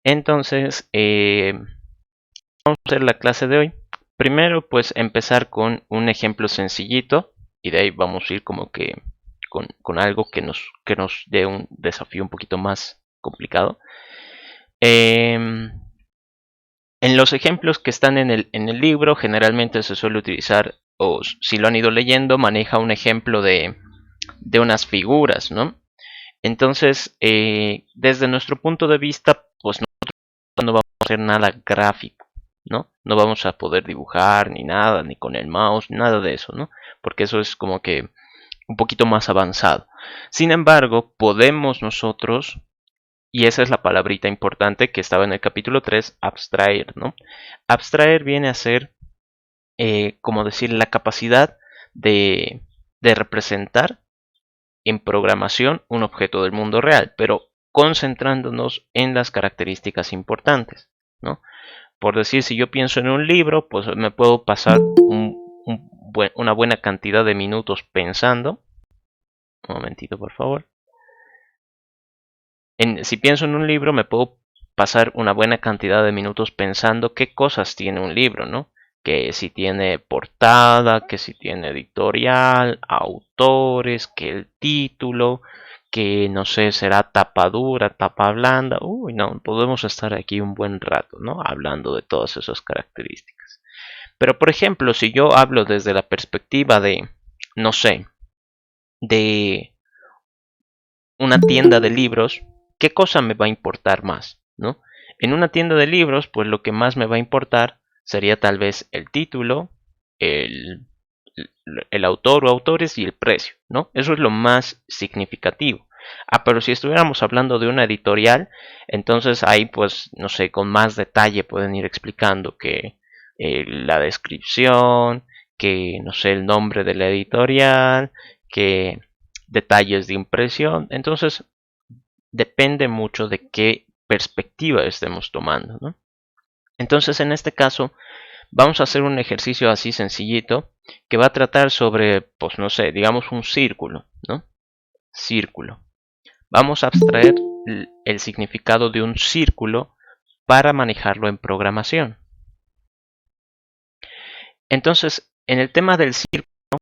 Entonces, vamos a hacer la clase de hoy. Primero, pues empezar con un ejemplo sencillito y de ahí vamos a ir como que con algo que nos dé un desafío un poquito más complicado. Em, en los ejemplos que están en el libro, generalmente se suele utilizar, o si lo han ido leyendo, maneja un ejemplo de unas figuras, ¿no? Entonces, desde nuestro punto de vista, pues no vamos a hacer nada gráfico, ¿no? No vamos a poder dibujar ni nada, ni con el mouse, nada de eso, ¿no? Porque eso es como que un poquito más avanzado. Sin embargo, podemos nosotros, y esa es la palabrita importante que estaba en el capítulo 3, abstraer, ¿no? Abstraer viene a ser, como decir, la capacidad de, de representar en programación un objeto del mundo real, pero concentrándonos en las características importantes, ¿no? Por decir, si yo pienso en un libro, pues me puedo pasar una buena cantidad de minutos pensando. Un momentito, por favor. Si pienso en un libro, me puedo pasar una buena cantidad de minutos pensando qué cosas tiene un libro, ¿no? Que si tiene portada, que si tiene editorial, autores, que el título, que no sé, será tapa dura, tapa blanda. Uy, no, podemos estar aquí un buen rato, ¿no? Hablando de todas esas características. Pero, por ejemplo, si yo hablo desde la perspectiva de, no sé, de una tienda de libros, ¿qué cosa me va a importar más? ¿No? En una tienda de libros, pues lo que más me va a importar sería tal vez el título, el, el autor o autores y el precio, ¿no? Eso es lo más significativo. Ah, pero si estuviéramos hablando de una editorial, entonces ahí pues, no sé, con más detalle pueden ir explicando que la descripción, que, no sé, el nombre de la editorial, que detalles de impresión. Entonces, depende mucho de qué perspectiva estemos tomando, ¿no? Entonces, en este caso, vamos a hacer un ejercicio así sencillito que va a tratar sobre, pues no sé, digamos un círculo, ¿no? Círculo. Vamos a abstraer el significado de un círculo para manejarlo en programación. Entonces, en el tema del círculo,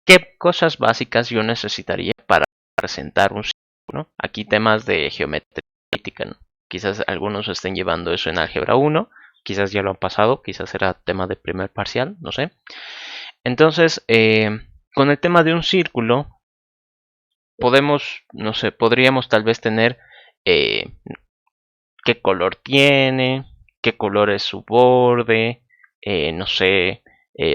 ¿qué cosas básicas yo necesitaría para presentar un círculo? Aquí temas de geometría política, ¿no? Quizás algunos estén llevando eso en álgebra 1, quizás ya lo han pasado, quizás será tema de primer parcial, no sé. Entonces, con el tema de un círculo, podemos, no sé, podríamos tal vez tener eh, qué color tiene, qué color es su borde, no sé,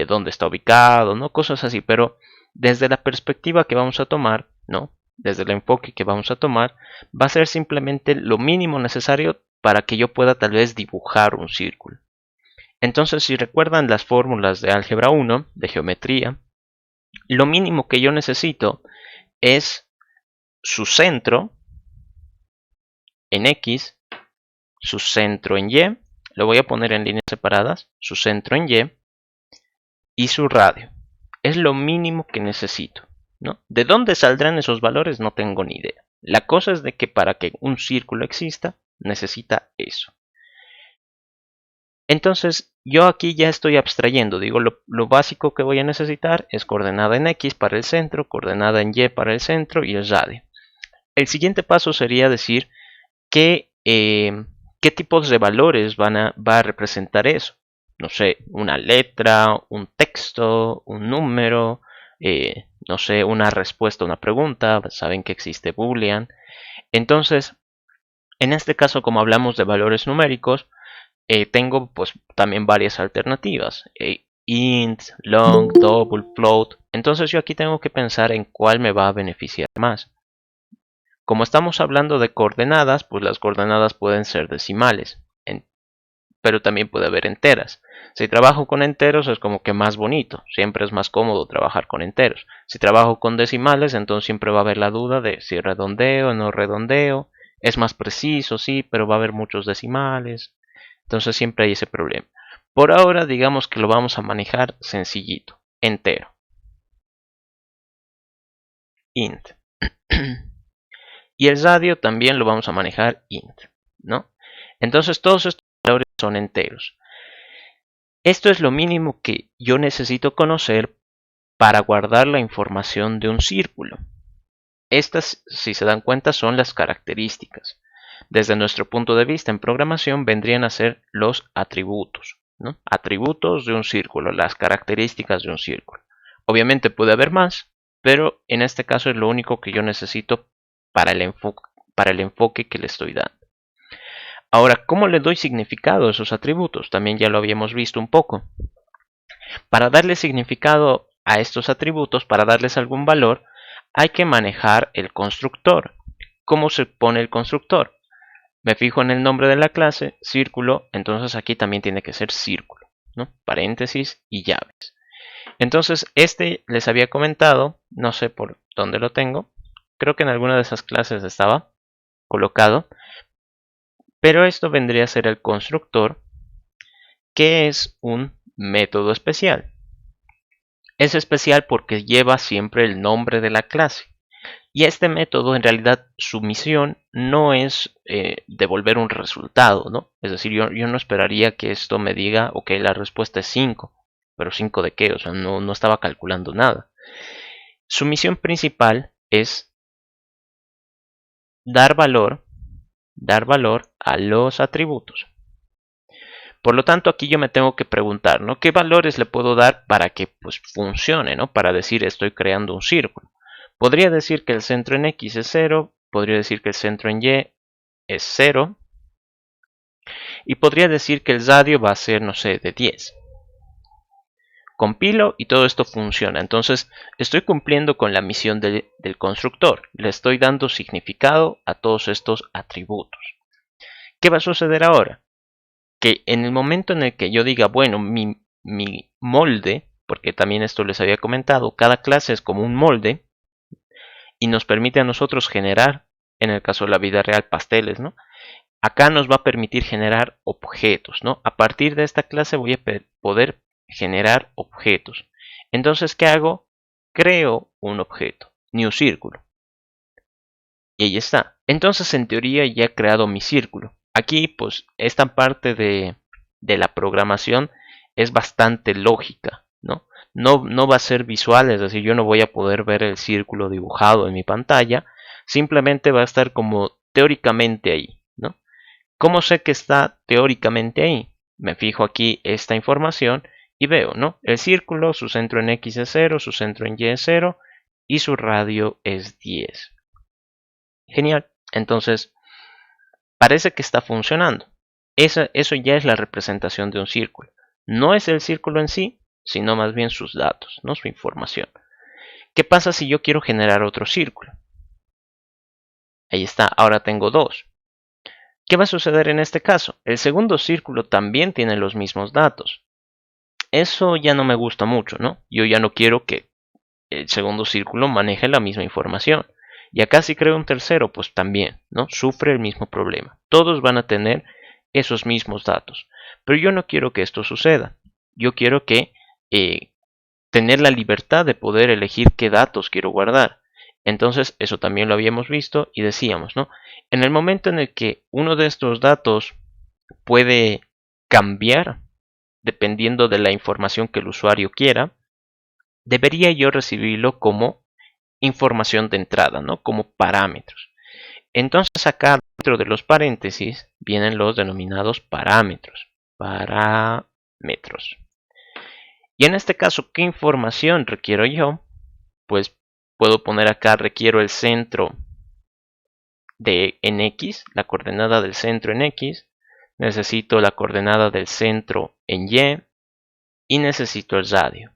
dónde está ubicado, ¿no? Cosas así, pero desde la perspectiva que vamos a tomar, ¿no? Desde el enfoque que vamos a tomar, va a ser simplemente lo mínimo necesario para que yo pueda tal vez dibujar un círculo. Entonces, si recuerdan las fórmulas de álgebra 1, de geometría, lo mínimo que yo necesito es su centro en X, su centro en Y, lo voy a poner en líneas separadas, su centro en y su radio. Es lo mínimo que necesito, ¿no? ¿De dónde saldrán esos valores? No tengo ni idea. La cosa es de que para que un círculo exista, necesita eso. Entonces, yo aquí ya estoy abstrayendo, digo, lo básico que voy a necesitar es coordenada en X para el centro, coordenada en Y para el centro y el radio. El siguiente paso sería decir qué tipos de valores va a representar eso. No sé, una letra, un texto, un número, no sé, una respuesta a una pregunta. Saben que existe Boolean. Entonces, en este caso, como hablamos de valores numéricos, tengo pues también varias alternativas. Int, long, double, float. Entonces yo aquí tengo que pensar en cuál me va a beneficiar más. Como estamos hablando de coordenadas, pues las coordenadas pueden ser decimales, pero también puede haber enteras. Si trabajo con enteros es como que más bonito, siempre es más cómodo trabajar con enteros. Si trabajo con decimales, entonces siempre va a haber la duda de si redondeo o no redondeo. Es más preciso, sí, pero va a haber muchos decimales. Entonces siempre hay ese problema. Por ahora digamos que lo vamos a manejar sencillito, entero. Int. Y el radio también lo vamos a manejar int, ¿no? Entonces todos estos valores son enteros. Esto es lo mínimo que yo necesito conocer para guardar la información de un círculo. Estas, si se dan cuenta, son las características. Desde nuestro punto de vista en programación vendrían a ser los atributos, ¿no? Atributos de un círculo, las características de un círculo. Obviamente puede haber más, pero en este caso es lo único que yo necesito para el enfoque que le estoy dando. Ahora, ¿cómo le doy significado a esos atributos? También ya lo habíamos visto un poco. Para darle significado a estos atributos, para darles algún valor, hay que manejar el constructor. ¿Cómo se pone el constructor? Me fijo en el nombre de la clase, círculo, entonces aquí también tiene que ser círculo, ¿no? Paréntesis y llaves. Entonces, este les había comentado, no sé por dónde lo tengo, creo que en alguna de esas clases estaba colocado, pero esto vendría a ser el constructor, que es un método especial. Es especial porque lleva siempre el nombre de la clase. Y este método, en realidad, su misión no es devolver un resultado, ¿no? Es decir, yo no esperaría que esto me diga, ok, la respuesta es 5, pero 5 de qué, o sea, no estaba calculando nada. Su misión principal es dar valor a los atributos. Por lo tanto, aquí yo me tengo que preguntar, ¿no? ¿Qué valores le puedo dar para que pues, funcione, ¿no? Para decir estoy creando un círculo. Podría decir que el centro en X es 0, podría decir que el centro en Y es 0, y podría decir que el radio va a ser, no sé, de 10. Compilo y todo esto funciona. Entonces, estoy cumpliendo con la misión del constructor. Le estoy dando significado a todos estos atributos. ¿Qué va a suceder ahora? Que en el momento en el que yo diga, bueno, mi molde, porque también esto les había comentado, cada clase es como un molde y nos permite a nosotros generar, en el caso de la vida real, pasteles, ¿no? Acá nos va a permitir generar objetos, ¿no? A partir de esta clase voy a poder generar objetos. Entonces, ¿qué hago? Creo un objeto, new círculo. Y ahí está. Entonces, en teoría, ya he creado mi círculo. Aquí, pues, esta parte de la programación es bastante lógica, ¿no? No va a ser visual, es decir, yo no voy a poder ver el círculo dibujado en mi pantalla, simplemente va a estar como teóricamente ahí, ¿no? ¿Cómo sé que está teóricamente ahí? Me fijo aquí esta información y veo, ¿no? El círculo, su centro en X es 0, su centro en Y es 0 y su radio es 10. Genial. Entonces, parece que está funcionando. Eso ya es la representación de un círculo. No es el círculo en sí, sino más bien sus datos, ¿no? Su información. ¿Qué pasa si yo quiero generar otro círculo? Ahí está, ahora tengo dos. ¿Qué va a suceder en este caso? El segundo círculo también tiene los mismos datos. Eso ya no me gusta mucho, ¿no? Yo ya no quiero que el segundo círculo maneje la misma información. Y acá si creo un tercero, pues también, ¿no? Sufre el mismo problema. Todos van a tener esos mismos datos. Pero yo no quiero que esto suceda. Yo quiero que tener la libertad de poder elegir qué datos quiero guardar. Entonces, eso también lo habíamos visto y decíamos, ¿no? En el momento en el que uno de estos datos puede cambiar dependiendo de la información que el usuario quiera, debería yo recibirlo como información de entrada, ¿no? Como parámetros. Entonces acá dentro de los paréntesis vienen los denominados parámetros. Parámetros. Y en este caso, ¿qué información requiero yo? Pues puedo poner acá, requiero el centro en X, la coordenada del centro en X. Necesito la coordenada del centro en Y. Y necesito el radio.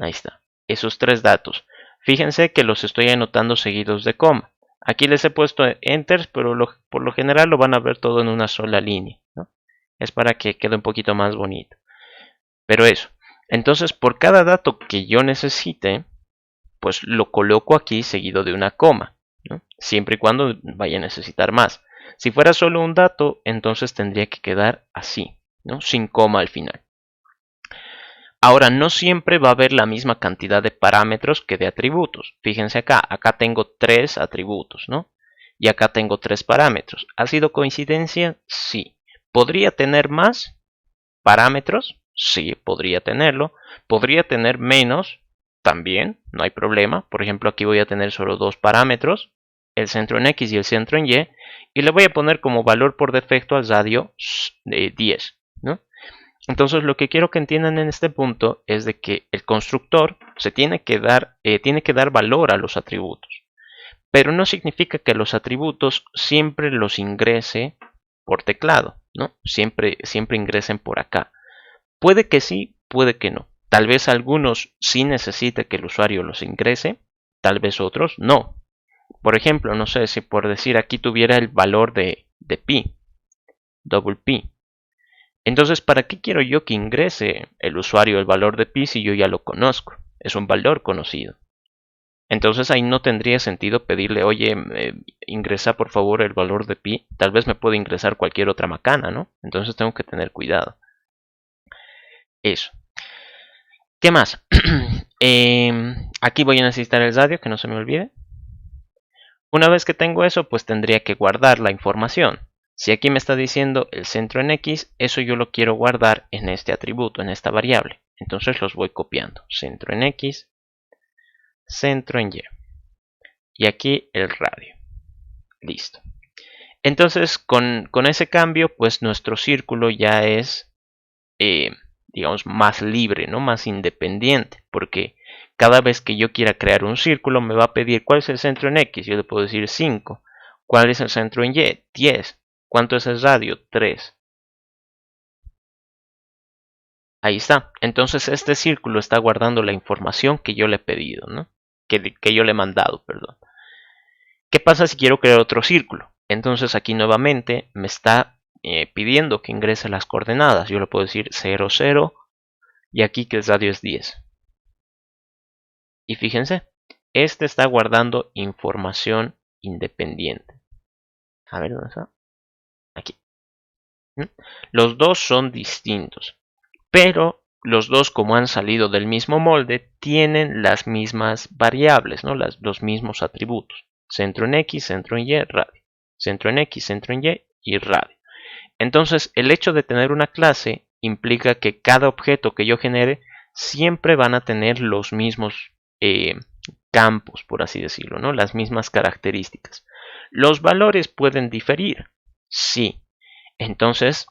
Ahí está. Esos tres datos. Fíjense que los estoy anotando seguidos de coma. Aquí les he puesto enter, pero por lo general lo van a ver todo en una sola línea, ¿no? Es para que quede un poquito más bonito. Pero eso. Entonces, por cada dato que yo necesite, pues lo coloco aquí seguido de una coma, ¿no? Siempre y cuando vaya a necesitar más. Si fuera solo un dato, entonces tendría que quedar así, ¿no? Sin coma al final. Ahora, no siempre va a haber la misma cantidad de parámetros que de atributos. Fíjense acá tengo 3 atributos, ¿no? y acá tengo 3 parámetros. ¿Ha sido coincidencia? Sí. ¿Podría tener más parámetros? Sí, podría tenerlo. ¿Podría tener menos? También, no hay problema. Por ejemplo, aquí voy a tener solo 2 parámetros, el centro en X y el centro en Y le voy a poner como valor por defecto al radio de 10, ¿no? Entonces lo que quiero que entiendan en este punto es de que el constructor tiene que dar valor a los atributos. Pero no significa que los atributos siempre los ingrese por teclado, ¿no? Siempre ingresen por acá. Puede que sí, puede que no. Tal vez algunos sí necesite que el usuario los ingrese, tal vez otros no. Por ejemplo, no sé si por decir aquí tuviera el valor de pi, double pi. Entonces, ¿para qué quiero yo que ingrese el usuario el valor de pi si yo ya lo conozco? Es un valor conocido. Entonces ahí no tendría sentido pedirle, oye, ingresa por favor el valor de pi. Tal vez me puede ingresar cualquier otra macana, ¿no? Entonces tengo que tener cuidado. Eso. ¿Qué más? Aquí voy a necesitar el radio, que no se me olvide. Una vez que tengo eso, pues tendría que guardar la información. Si aquí me está diciendo el centro en X, eso yo lo quiero guardar en este atributo, en esta variable. Entonces los voy copiando. Centro en X, centro en Y. Y aquí el radio. Listo. Entonces con ese cambio, pues nuestro círculo ya es, digamos, más libre, ¿no? Más independiente. Porque cada vez que yo quiera crear un círculo, me va a pedir cuál es el centro en X. Yo le puedo decir 5. ¿Cuál es el centro en Y? 10. ¿Cuánto es el radio? 3. Ahí está. Entonces este círculo está guardando la información que yo le he pedido, ¿no? Que yo le he mandado, perdón. ¿Qué pasa si quiero crear otro círculo? Entonces aquí nuevamente me está pidiendo que ingrese las coordenadas. Yo le puedo decir 0, 0 y aquí que el radio es 10. Y fíjense, este está guardando información independiente. A ver, ¿dónde está? Aquí. Los dos son distintos, pero los dos, como han salido del mismo molde, tienen las mismas variables, ¿no? Los mismos atributos. Centro en X, centro en Y, radio. Centro en X, centro en y radio. Entonces, el hecho de tener una clase implica que cada objeto que yo genere siempre van a tener los mismos campos, por así decirlo, ¿no? Las mismas características. ¿Los valores pueden diferir? Sí. Entonces,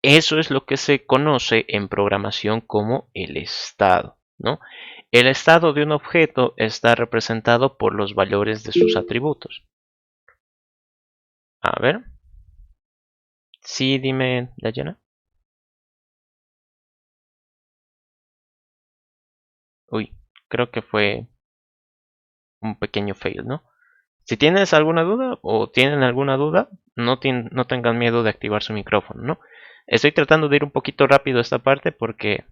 eso es lo que se conoce en programación como el estado, ¿no? El estado de un objeto está representado por los valores de sus atributos. A ver. Sí, dime, Dayana. Uy, creo que fue un pequeño fail, ¿no? Si tienes alguna duda o tienen alguna duda, no tengan miedo de activar su micrófono, ¿no? Estoy tratando de ir un poquito rápido esta parte porque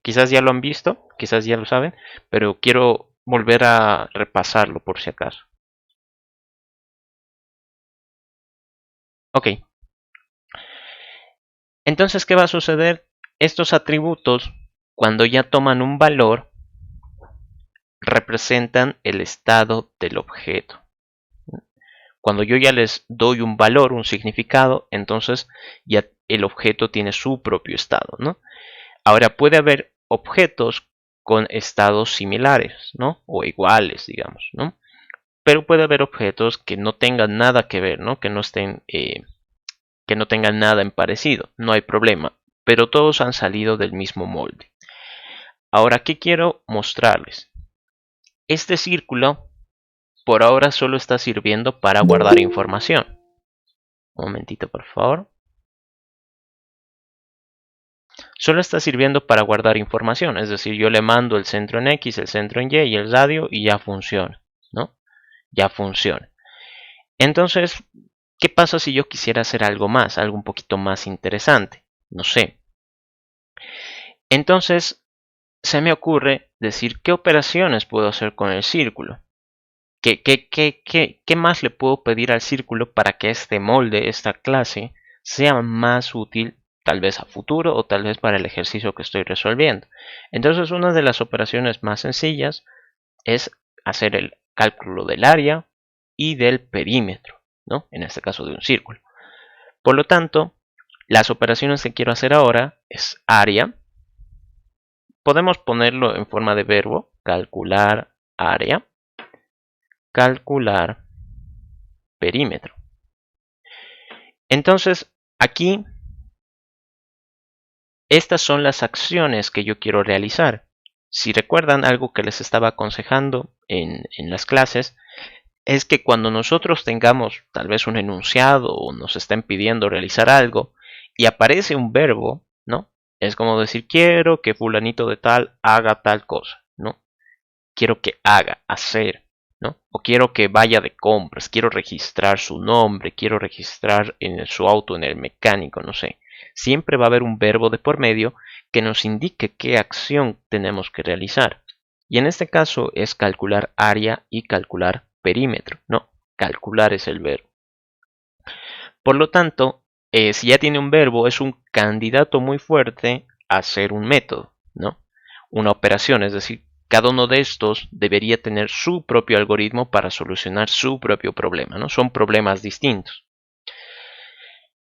quizás ya lo han visto, quizás ya lo saben, pero quiero volver a repasarlo por si acaso. Ok. Entonces, ¿qué va a suceder? Estos atributos, cuando ya toman un valor, representan el estado del objeto. Cuando yo ya les doy un valor, un significado, entonces ya el objeto tiene su propio estado, ¿no? Ahora puede haber objetos con estados similares, ¿no? O iguales, digamos, ¿no? Pero puede haber objetos que no tengan nada que ver, ¿no? Que no tengan nada en parecido, no hay problema. Pero todos han salido del mismo molde. Ahora, ¿qué quiero mostrarles? Este círculo por ahora solo está sirviendo para guardar información. Un momentito, por favor. Solo está sirviendo para guardar información, es decir, yo le mando el centro en X, el centro en Y el radio y ya funciona, ¿no? Ya funciona. Entonces, ¿qué pasa si yo quisiera hacer algo más, algo un poquito más interesante? No sé. Entonces, se me ocurre decir qué operaciones puedo hacer con el círculo. ¿Qué más le puedo pedir al círculo para que este molde, esta clase, sea más útil tal vez a futuro o tal vez para el ejercicio que estoy resolviendo? Entonces una de las operaciones más sencillas es hacer el cálculo del área y del perímetro, ¿no? En este caso de un círculo. Por lo tanto, las operaciones que quiero hacer ahora es área. Podemos ponerlo en forma de verbo, calcular área, calcular perímetro. Entonces, aquí, estas son las acciones que yo quiero realizar. Si recuerdan algo que les estaba aconsejando en las clases, es que cuando nosotros tengamos tal vez un enunciado o nos estén pidiendo realizar algo y aparece un verbo, ¿no? Es como decir, quiero que fulanito de tal haga tal cosa, ¿no? Quiero que haga, hacer, ¿no? O quiero que vaya de compras, quiero registrar su nombre, quiero registrar en su auto en el mecánico, no sé. Siempre va a haber un verbo de por medio que nos indique qué acción tenemos que realizar. Y en este caso es calcular área y calcular perímetro. No, calcular es el verbo. Por lo tanto, si ya tiene un verbo, es un candidato muy fuerte a ser un método, ¿no? Una operación, es decir, cada uno de estos debería tener su propio algoritmo para solucionar su propio problema, ¿no? Son problemas distintos.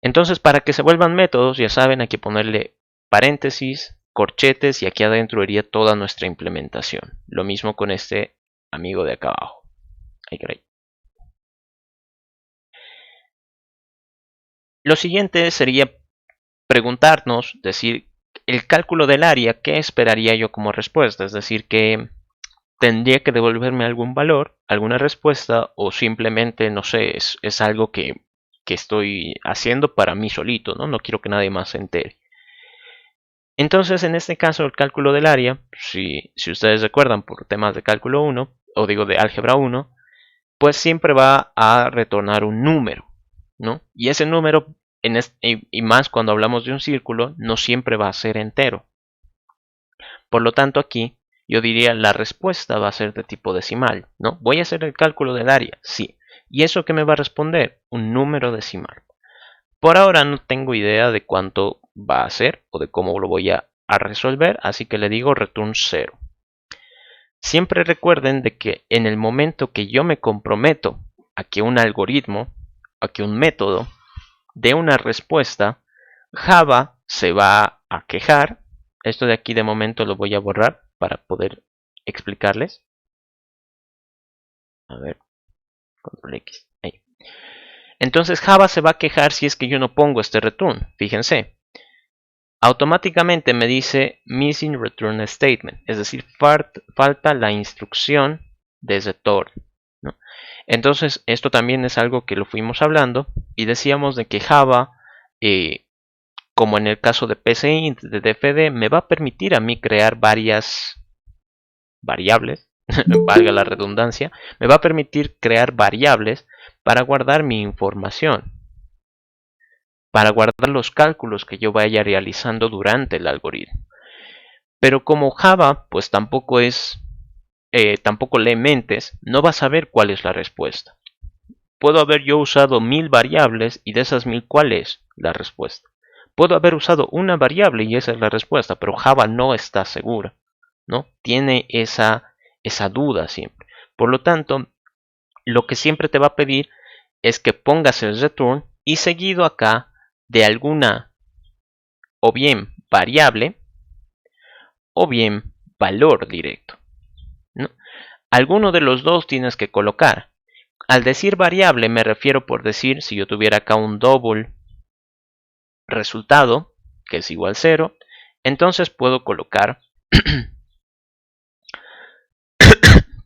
Entonces, para que se vuelvan métodos, ya saben, hay que ponerle paréntesis, corchetes y aquí adentro iría toda nuestra implementación. Lo mismo con este amigo de acá abajo. Lo siguiente sería preguntarnos, decir, el cálculo del área, ¿qué esperaría yo como respuesta? Es decir, que tendría que devolverme algún valor, alguna respuesta, o simplemente, no sé, es algo que estoy haciendo para mí solito, ¿no? No quiero que nadie más se entere. Entonces, en este caso, el cálculo del área, si ustedes recuerdan por temas de cálculo 1, o digo de álgebra 1, pues siempre va a retornar un número, ¿no? Y ese número, y más cuando hablamos de un círculo, no siempre va a ser entero. Por lo tanto, aquí yo diría la respuesta va a ser de tipo decimal, ¿no? Voy a hacer el cálculo del área, sí. ¿Y eso qué me va a responder? Un número decimal. Por ahora no tengo idea de cuánto va a ser o de cómo lo voy a resolver, así que le digo return 0. Siempre recuerden de que en el momento que yo me comprometo a que un algoritmo, a que un método dé una respuesta, Java se va a quejar. Esto de aquí de momento lo voy a borrar para poder explicarles. A ver, control X. Ahí. Entonces Java se va a quejar si es que yo no pongo este return. Fíjense. Automáticamente me dice missing return statement, es decir, falta la instrucción de return, ¿no? Entonces esto también es algo que lo fuimos hablando y decíamos de que Java, como en el caso de PCInt, de DFD, me va a permitir a mí crear varias variables, valga la redundancia, me va a permitir crear variables para guardar mi información, para guardar los cálculos que yo vaya realizando durante el algoritmo. Pero como Java, pues tampoco tampoco lee mentes, no va a saber cuál es la respuesta. Puedo haber yo usado 1000 variables y de esas 1000, ¿cuál es la respuesta? Puedo haber usado una variable y esa es la respuesta, pero Java no está segura, ¿no? Tiene esa duda siempre. Por lo tanto, lo que siempre te va a pedir es que pongas el return y seguido acá de alguna o bien variable o bien valor directo, ¿no? Alguno de los dos tienes que colocar. Al decir variable me refiero por decir, si yo tuviera acá un double resultado, que es igual a 0, entonces puedo colocar,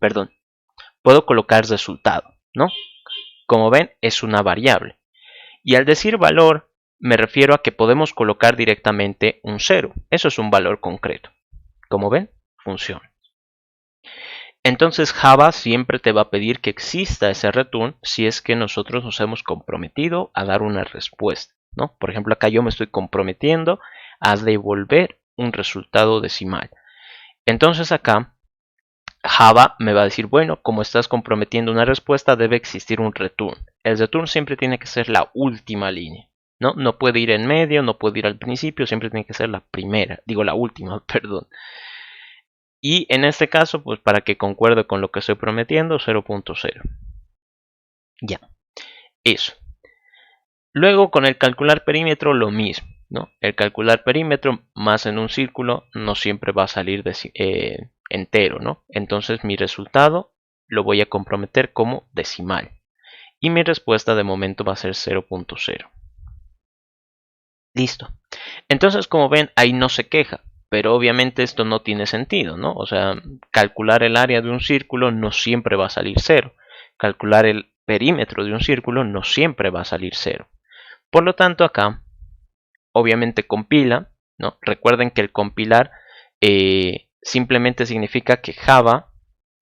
perdón, puedo colocar resultado, ¿no? Como ven, es una variable. Y al decir valor, me refiero a que podemos colocar directamente un 0. Eso es un valor concreto. Como ven, funciona. Entonces Java siempre te va a pedir que exista ese return si es que nosotros nos hemos comprometido a dar una respuesta, ¿no? Por ejemplo, acá yo me estoy comprometiendo a devolver un resultado decimal. Entonces acá Java me va a decir, bueno, como estás comprometiendo una respuesta, debe existir un return. El return siempre tiene que ser la última línea, ¿no? No puede ir en medio, no puede ir al principio, siempre tiene que ser la primera, digo la última, perdón. Y en este caso, pues para que concuerde con lo que estoy prometiendo, 0.0. Ya, eso. Luego con el calcular perímetro lo mismo, ¿no? El calcular perímetro más en un círculo no siempre va a salir entero, ¿no? Entonces mi resultado lo voy a comprometer como decimal. Y mi respuesta de momento va a ser 0.0. Listo. Entonces, como ven, ahí no se queja. Pero obviamente esto no tiene sentido, ¿no? O sea, calcular el área de un círculo no siempre va a salir 0. Calcular el perímetro de un círculo no siempre va a salir 0. Por lo tanto, acá, obviamente compila, ¿no? Recuerden que el compilar simplemente significa que Java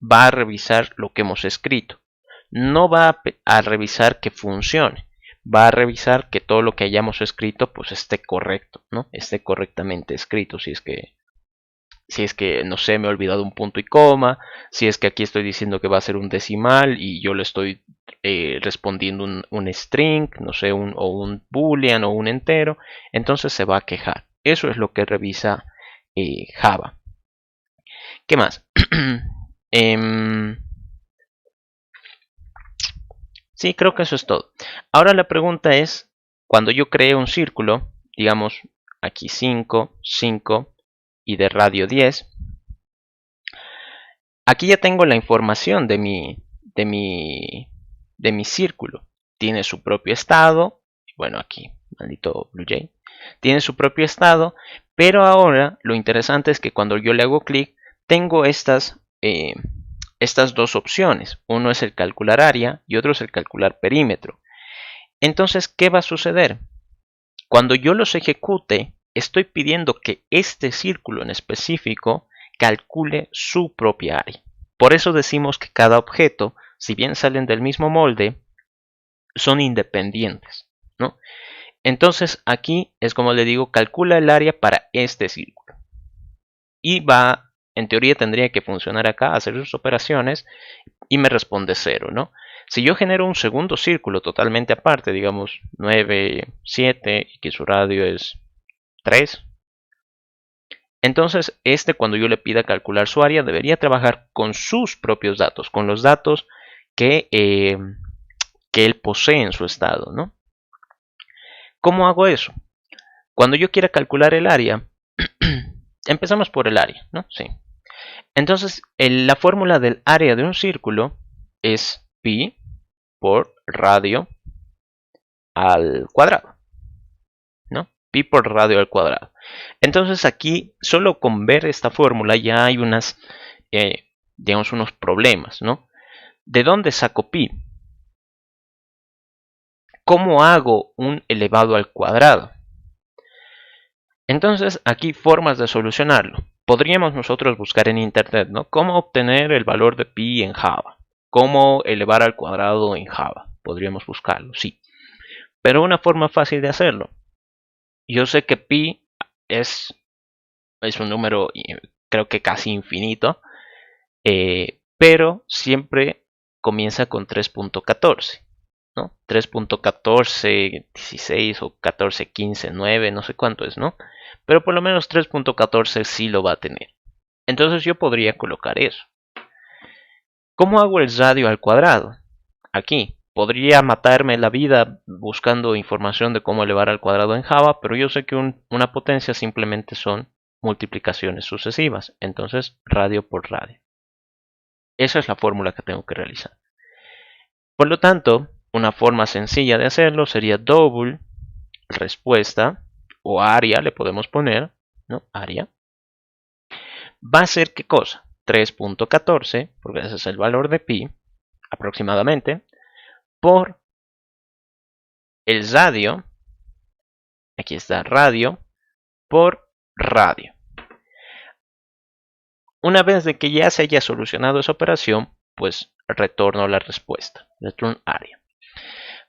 va a revisar lo que hemos escrito. No va a revisar que funcione. Va a revisar que todo lo que hayamos escrito pues esté correcto, ¿no? Esté correctamente escrito. Si es que no sé, me he olvidado un punto y coma, si es que aquí estoy diciendo que va a ser un decimal y yo le estoy respondiendo un string, no sé, o un boolean o un entero, entonces se va a quejar. Eso es lo que revisa Java. ¿Qué más? Sí, creo que eso es todo. Ahora la pregunta es, cuando yo cree un círculo, digamos aquí 5, 5 y de radio 10, aquí ya tengo la información de mi círculo. Tiene su propio estado. Bueno, aquí, maldito Blue Jay. Tiene su propio estado. Pero ahora lo interesante es que cuando yo le hago clic, tengo estas dos opciones. Uno es el calcular área y otro es el calcular perímetro. Entonces, ¿qué va a suceder? Cuando yo los ejecute, estoy pidiendo que este círculo en específico calcule su propia área. Por eso decimos que cada objeto, si bien salen del mismo molde, son independientes, ¿no? Entonces aquí es como le digo, calcula el área para este círculo. Y va, en teoría tendría que funcionar acá, hacer sus operaciones y me responde 0, ¿no? Si yo genero un segundo círculo totalmente aparte, digamos 9, 7 y que su radio es 3, entonces cuando yo le pida calcular su área debería trabajar con sus propios datos, con los datos que él posee en su estado, ¿no? ¿Cómo hago eso? Cuando yo quiera calcular el área, empezamos por el área, ¿no? Sí. Entonces, la fórmula del área de un círculo es pi por radio al cuadrado, ¿no? Pi por radio al cuadrado. Entonces aquí, solo con ver esta fórmula ya hay digamos, unos problemas, ¿no? ¿De dónde saco pi? ¿Cómo hago un elevado al cuadrado? Entonces, aquí formas de solucionarlo. Podríamos nosotros buscar en internet, ¿no? ¿Cómo obtener el valor de pi en Java? ¿Cómo elevar al cuadrado en Java? Podríamos buscarlo, sí. Pero una forma fácil de hacerlo. Yo sé que pi es un número, creo que casi infinito, pero siempre comienza con 3.14, ¿no? 3.14, 16 o 14, 15, 9, no sé cuánto es, ¿no? Pero por lo menos 3.14 sí lo va a tener. Entonces yo podría colocar eso. ¿Cómo hago el radio al cuadrado? Aquí. Podría matarme la vida buscando información de cómo elevar al cuadrado en Java, pero yo sé que una potencia simplemente son multiplicaciones sucesivas. Entonces, radio por radio. Esa es la fórmula que tengo que realizar. Por lo tanto, una forma sencilla de hacerlo sería double respuesta o área, le podemos poner, ¿no? Área. Va a ser ¿qué cosa? 3.14, porque ese es el valor de pi, aproximadamente, por el radio, aquí está radio, por radio. Una vez de que ya se haya solucionado esa operación, pues retorno la respuesta, return área.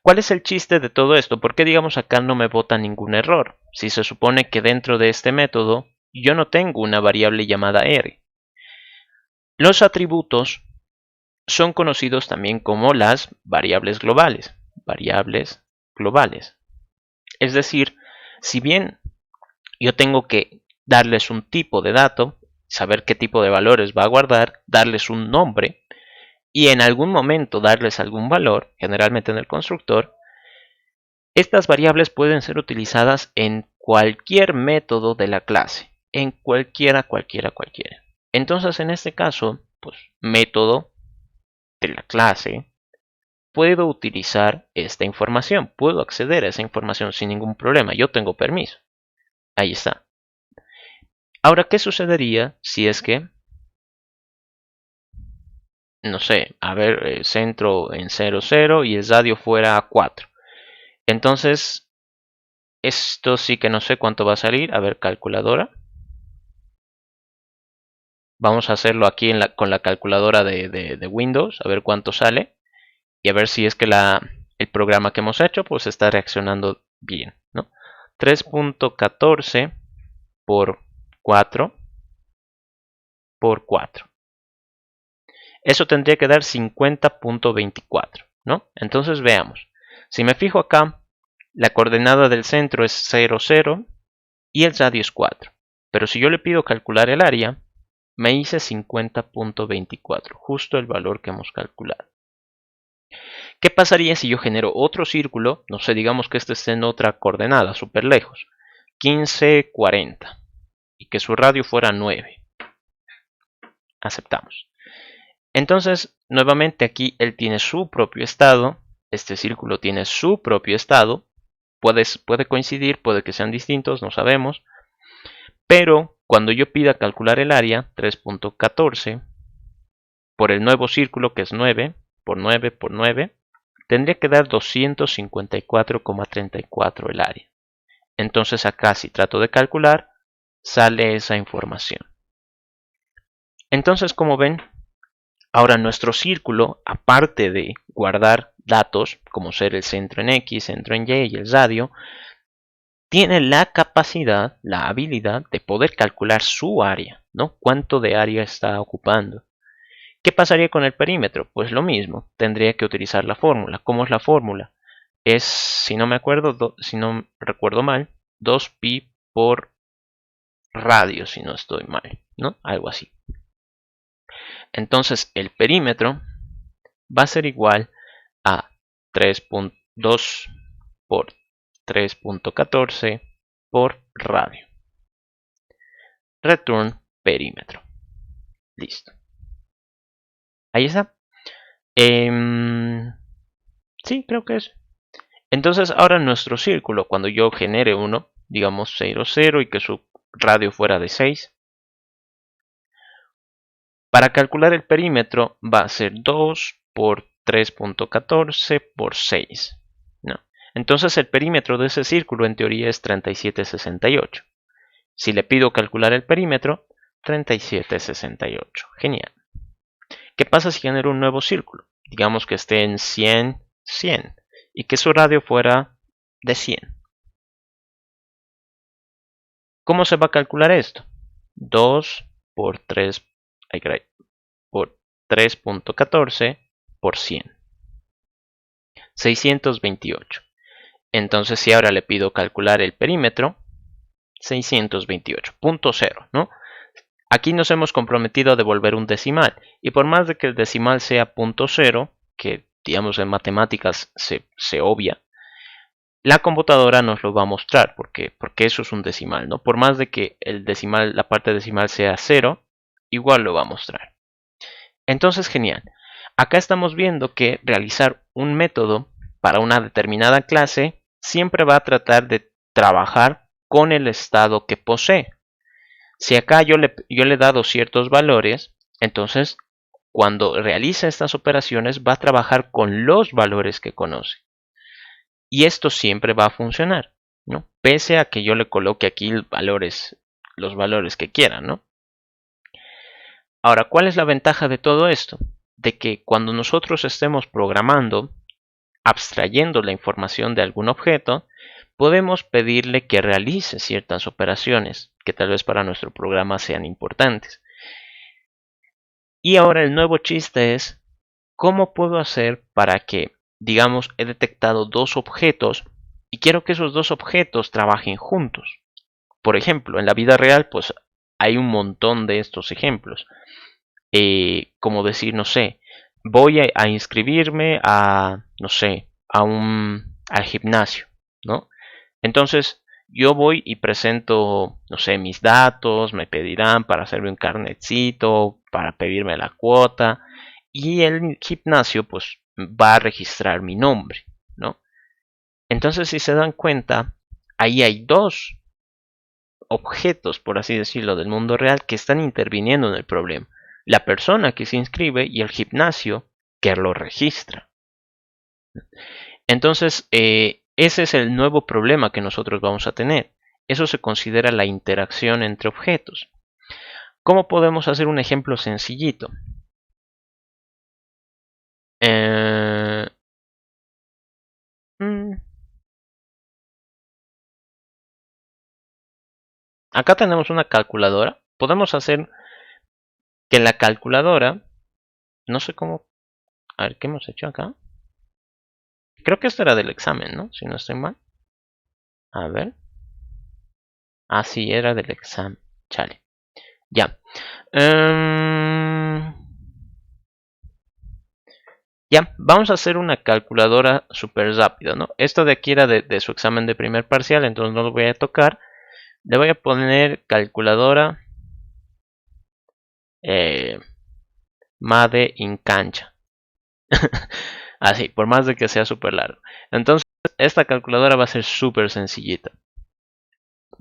¿Cuál es el chiste de todo esto? ¿Por qué digamos acá no me bota ningún error? Si se supone que dentro de este método yo no tengo una variable llamada r. Los atributos son conocidos también como las variables globales. Variables globales. Es decir, si bien yo tengo que darles un tipo de dato, saber qué tipo de valores va a guardar, darles un nombre y en algún momento darles algún valor, generalmente en el constructor, estas variables pueden ser utilizadas en cualquier método de la clase, en cualquiera. Entonces, en este caso, pues método de la clase, puedo utilizar esta información, puedo acceder a esa información sin ningún problema, yo tengo permiso. Ahí está. Ahora, ¿qué sucedería si es que, no sé, a ver, centro en 0, 0 y el radio fuera 4? Entonces, esto sí que no sé cuánto va a salir. A ver, calculadora. Vamos a hacerlo aquí con la calculadora de Windows, a ver cuánto sale. Y a ver si es que el programa que hemos hecho pues está reaccionando bien, ¿no? 3.14 por 4 por 4. Eso tendría que dar 50.24, ¿no? Entonces veamos. Si me fijo acá, la coordenada del centro es 0, 0 y el radio es 4. Pero si yo le pido calcular el área, me hice 50.24, justo el valor que hemos calculado. ¿Qué pasaría si yo genero otro círculo? No sé, digamos que este esté en otra coordenada, súper lejos. 15, 40. Y que su radio fuera 9. Aceptamos. Entonces, nuevamente aquí él tiene su propio estado. Este círculo tiene su propio estado. Puede coincidir, puede que sean distintos, no sabemos. Pero cuando yo pida calcular el área, 3.14 por el nuevo círculo que es 9 por 9 por 9, tendría que dar 254,34 el área. Entonces acá si trato de calcular, sale esa información. Entonces, como ven, ahora nuestro círculo, aparte de guardar datos, como ser el centro en X, centro en Y y el radio, tiene la capacidad, la habilidad de poder calcular su área, ¿no? Cuánto de área está ocupando. ¿Qué pasaría con el perímetro? Pues lo mismo, tendría que utilizar la fórmula. ¿Cómo es la fórmula? Es, si no recuerdo mal, 2pi por radio, si no estoy mal, ¿no? Algo así. Entonces el perímetro va a ser igual a 3.2 por 3.14 por radio. Return perímetro. Listo. Ahí está. Sí, creo que es. Entonces ahora nuestro círculo, cuando yo genere uno, digamos 0, 0 y que su radio fuera de 6, para calcular el perímetro va a ser 2 por 3.14 por 6. ¿No? Entonces el perímetro de ese círculo en teoría es 3768. Si le pido calcular el perímetro, 3768. Genial. ¿Qué pasa si genero un nuevo círculo? Digamos que esté en 100, 100 y que su radio fuera de 100. ¿Cómo se va a calcular esto? 2 por 3 por 3.14 por 100. 628. Entonces si ahora le pido calcular el perímetro, 628.0, ¿no? Aquí nos hemos comprometido a devolver un decimal. Y por más de que el decimal sea 0.0, que digamos en matemáticas se obvia, la computadora nos lo va a mostrar, porque eso es un decimal, ¿no? Por más de que la parte decimal sea 0, igual lo va a mostrar. Entonces, genial. Acá estamos viendo que realizar un método para una determinada clase siempre va a tratar de trabajar con el estado que posee. Si acá yo le he dado ciertos valores, entonces cuando realiza estas operaciones va a trabajar con los valores que conoce. Y esto siempre va a funcionar, ¿no? Pese a que yo le coloque aquí los valores que quiera, ¿no? Ahora, ¿cuál es la ventaja de todo esto? De que cuando nosotros estemos programando, abstrayendo la información de algún objeto, podemos pedirle que realice ciertas operaciones que tal vez para nuestro programa sean importantes. Y ahora el nuevo chiste es, ¿cómo puedo hacer para que, digamos, he detectado dos objetos y quiero que esos dos objetos trabajen juntos? Por ejemplo, en la vida real, pues hay un montón de estos ejemplos. Como decir, no sé, voy a inscribirme a, no sé, al gimnasio, ¿no? Entonces, yo voy y presento, no sé, mis datos, me pedirán para hacerme un carnetcito, para pedirme la cuota, y el gimnasio, pues, va a registrar mi nombre, ¿no? Entonces, si se dan cuenta, ahí hay dos objetos, por así decirlo, del mundo real que están interviniendo en el problema. La persona que se inscribe y el gimnasio que lo registra. Entonces, ese es el nuevo problema que nosotros vamos a tener. Eso se considera la interacción entre objetos. ¿Cómo podemos hacer un ejemplo sencillito? Eh, mm, Acá tenemos una calculadora. Podemos hacer que la calculadora, no sé cómo, a ver, ¿qué hemos hecho acá? Creo que esto era del examen, ¿no? Si no estoy mal. A ver. Ah, sí, era del examen. Chale. Ya. Em, ya, vamos a hacer una calculadora súper rápido, ¿no? Esto de aquí era de su examen de primer parcial, entonces no lo voy a tocar. Le voy a poner calculadora eh, MADE in cancha. Así, por más de que sea súper largo. Entonces, esta calculadora va a ser súper sencillita.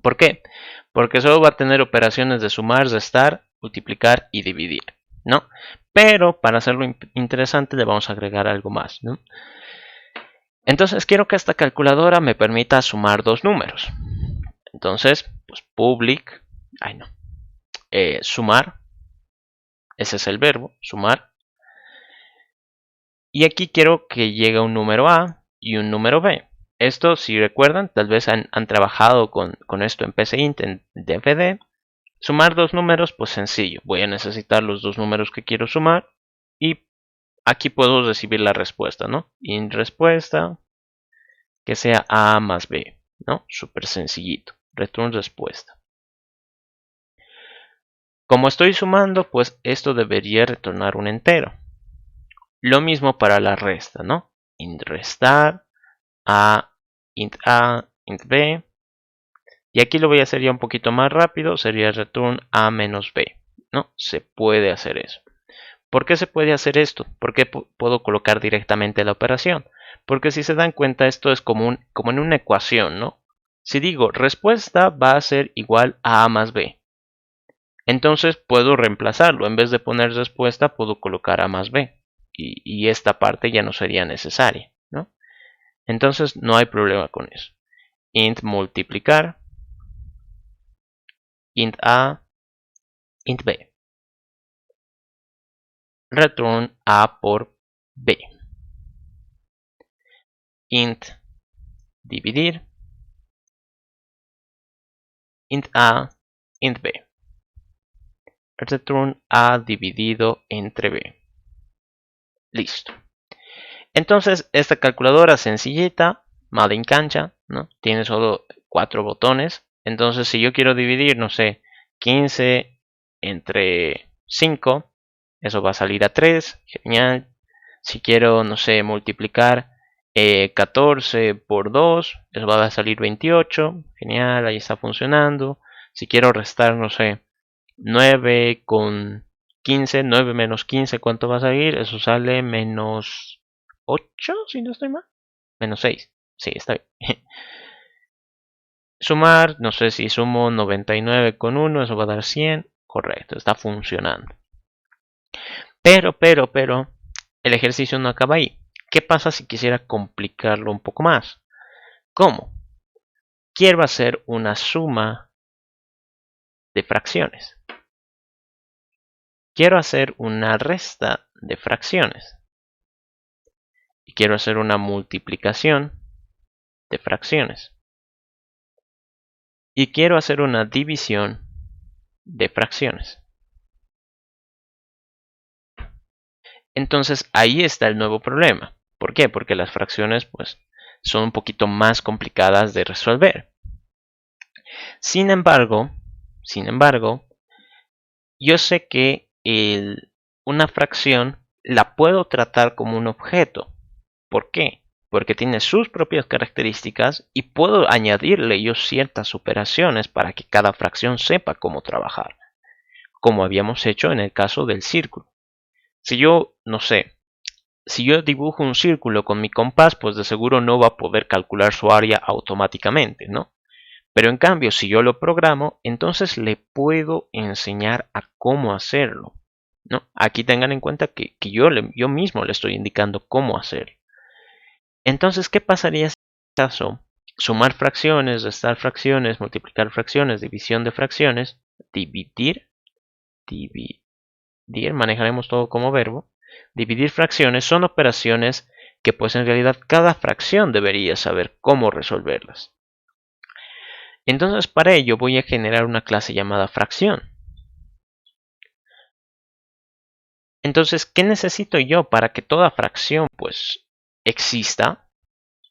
¿Por qué? Porque solo va a tener operaciones de sumar, restar, multiplicar y dividir, ¿no? Pero para hacerlo interesante le vamos a agregar algo más, ¿no? Entonces quiero que esta calculadora me permita sumar dos números. Entonces, pues public, ay no, sumar, ese es el verbo, sumar. Y aquí quiero que llegue un número A y un número B. Esto, si recuerdan, tal vez han trabajado con esto en PCInt, en DVD. Sumar dos números, pues sencillo. Voy a necesitar los dos números que quiero sumar. Y aquí puedo recibir la respuesta, ¿no? Int respuesta, que sea A más B, ¿no? Súper sencillito. Return respuesta. Como estoy sumando, pues esto debería retornar un entero. Lo mismo para la resta, ¿no? Int restar, A, int B. Y aquí lo voy a hacer ya un poquito más rápido, sería return A menos B, ¿no? Se puede hacer eso. ¿Por qué se puede hacer esto? ¿Por qué puedo colocar directamente la operación? Porque si se dan cuenta, esto es como en una ecuación, ¿no? Si digo respuesta va a ser igual a A más B, entonces puedo reemplazarlo. En vez de poner respuesta, puedo colocar A más B. Y esta parte ya no sería necesaria, ¿no? Entonces no hay problema con eso. Int multiplicar, int A, int B. Return A por B. Int dividir, int A, int B. Return A dividido entre B. Listo. Entonces, esta calculadora sencillita, Made in cancha, ¿no? Tiene solo 4 botones. Entonces, si yo quiero dividir, no sé, 15 entre 5, eso va a salir a 3. Genial. Si quiero, no sé, multiplicar 14 por 2, eso va a salir 28. Genial, ahí está funcionando. Si quiero restar, no sé, 9 con 15, 9 menos 15, ¿cuánto va a salir? Eso sale menos 8, si no estoy mal. Menos 6. Sí, está bien. Sumar, no sé si sumo 99 con 1, eso va a dar 100. Correcto, está funcionando. Pero, el ejercicio no acaba ahí. ¿Qué pasa si quisiera complicarlo un poco más? ¿Cómo? Quiero hacer una suma de fracciones. Quiero hacer una resta de fracciones. Y quiero hacer una multiplicación de fracciones. Y quiero hacer una división de fracciones. Entonces ahí está el nuevo problema. ¿Por qué? Porque las fracciones pues son un poquito más complicadas de resolver. Sin embargo, yo sé que una fracción la puedo tratar como un objeto. ¿Por qué? Porque tiene sus propias características y puedo añadirle yo ciertas operaciones para que cada fracción sepa cómo trabajar, como habíamos hecho en el caso del círculo. Si yo, no sé, si yo dibujo un círculo con mi compás, pues de seguro no va a poder calcular su área automáticamente, ¿no? Pero en cambio, si yo lo programo, entonces le puedo enseñar a cómo hacerlo, ¿no? Aquí tengan en cuenta que yo mismo le estoy indicando cómo hacerlo. Entonces, ¿qué pasaría si en este caso sumar fracciones, restar fracciones, multiplicar fracciones, división de fracciones, dividir, manejaremos todo como verbo, dividir fracciones son operaciones que pues en realidad cada fracción debería saber cómo resolverlas. Entonces para ello voy a generar una clase llamada fracción. Entonces, ¿qué necesito yo para que toda fracción pues exista?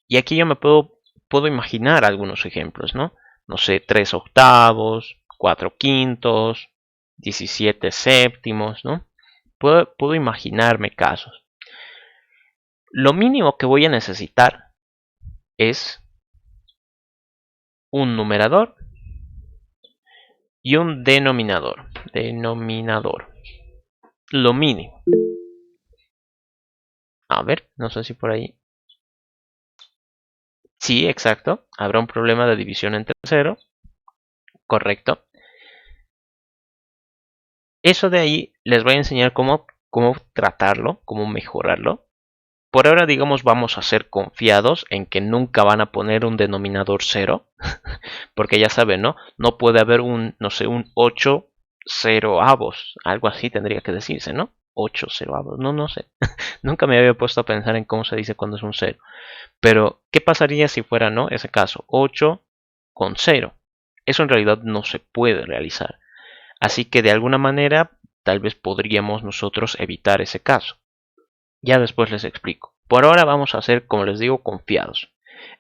Y aquí yo me puedo imaginar algunos ejemplos, ¿no? No sé, 3 octavos, 4 quintos, 17 séptimos, ¿no? Puedo imaginarme casos. Lo mínimo que voy a necesitar es un numerador y un denominador. Lo mínimo. A ver, no sé si por ahí. Sí, exacto. Habrá un problema de división entre cero. Correcto. Eso de ahí les voy a enseñar cómo tratarlo, cómo mejorarlo. Por ahora, digamos, vamos a ser confiados en que nunca van a poner un denominador cero. Porque ya saben, ¿no? No puede haber no sé, un 8 ceroavos. Algo así tendría que decirse, ¿no? 8 ceroavos. No sé. Nunca me había puesto a pensar en cómo se dice cuando es un cero. Pero, ¿qué pasaría si fuera, no? Ese caso, 8 con 0. Eso en realidad no se puede realizar. Así que de alguna manera, tal vez podríamos nosotros evitar ese caso. Ya después les explico. Por ahora vamos a ser, como les digo, confiados.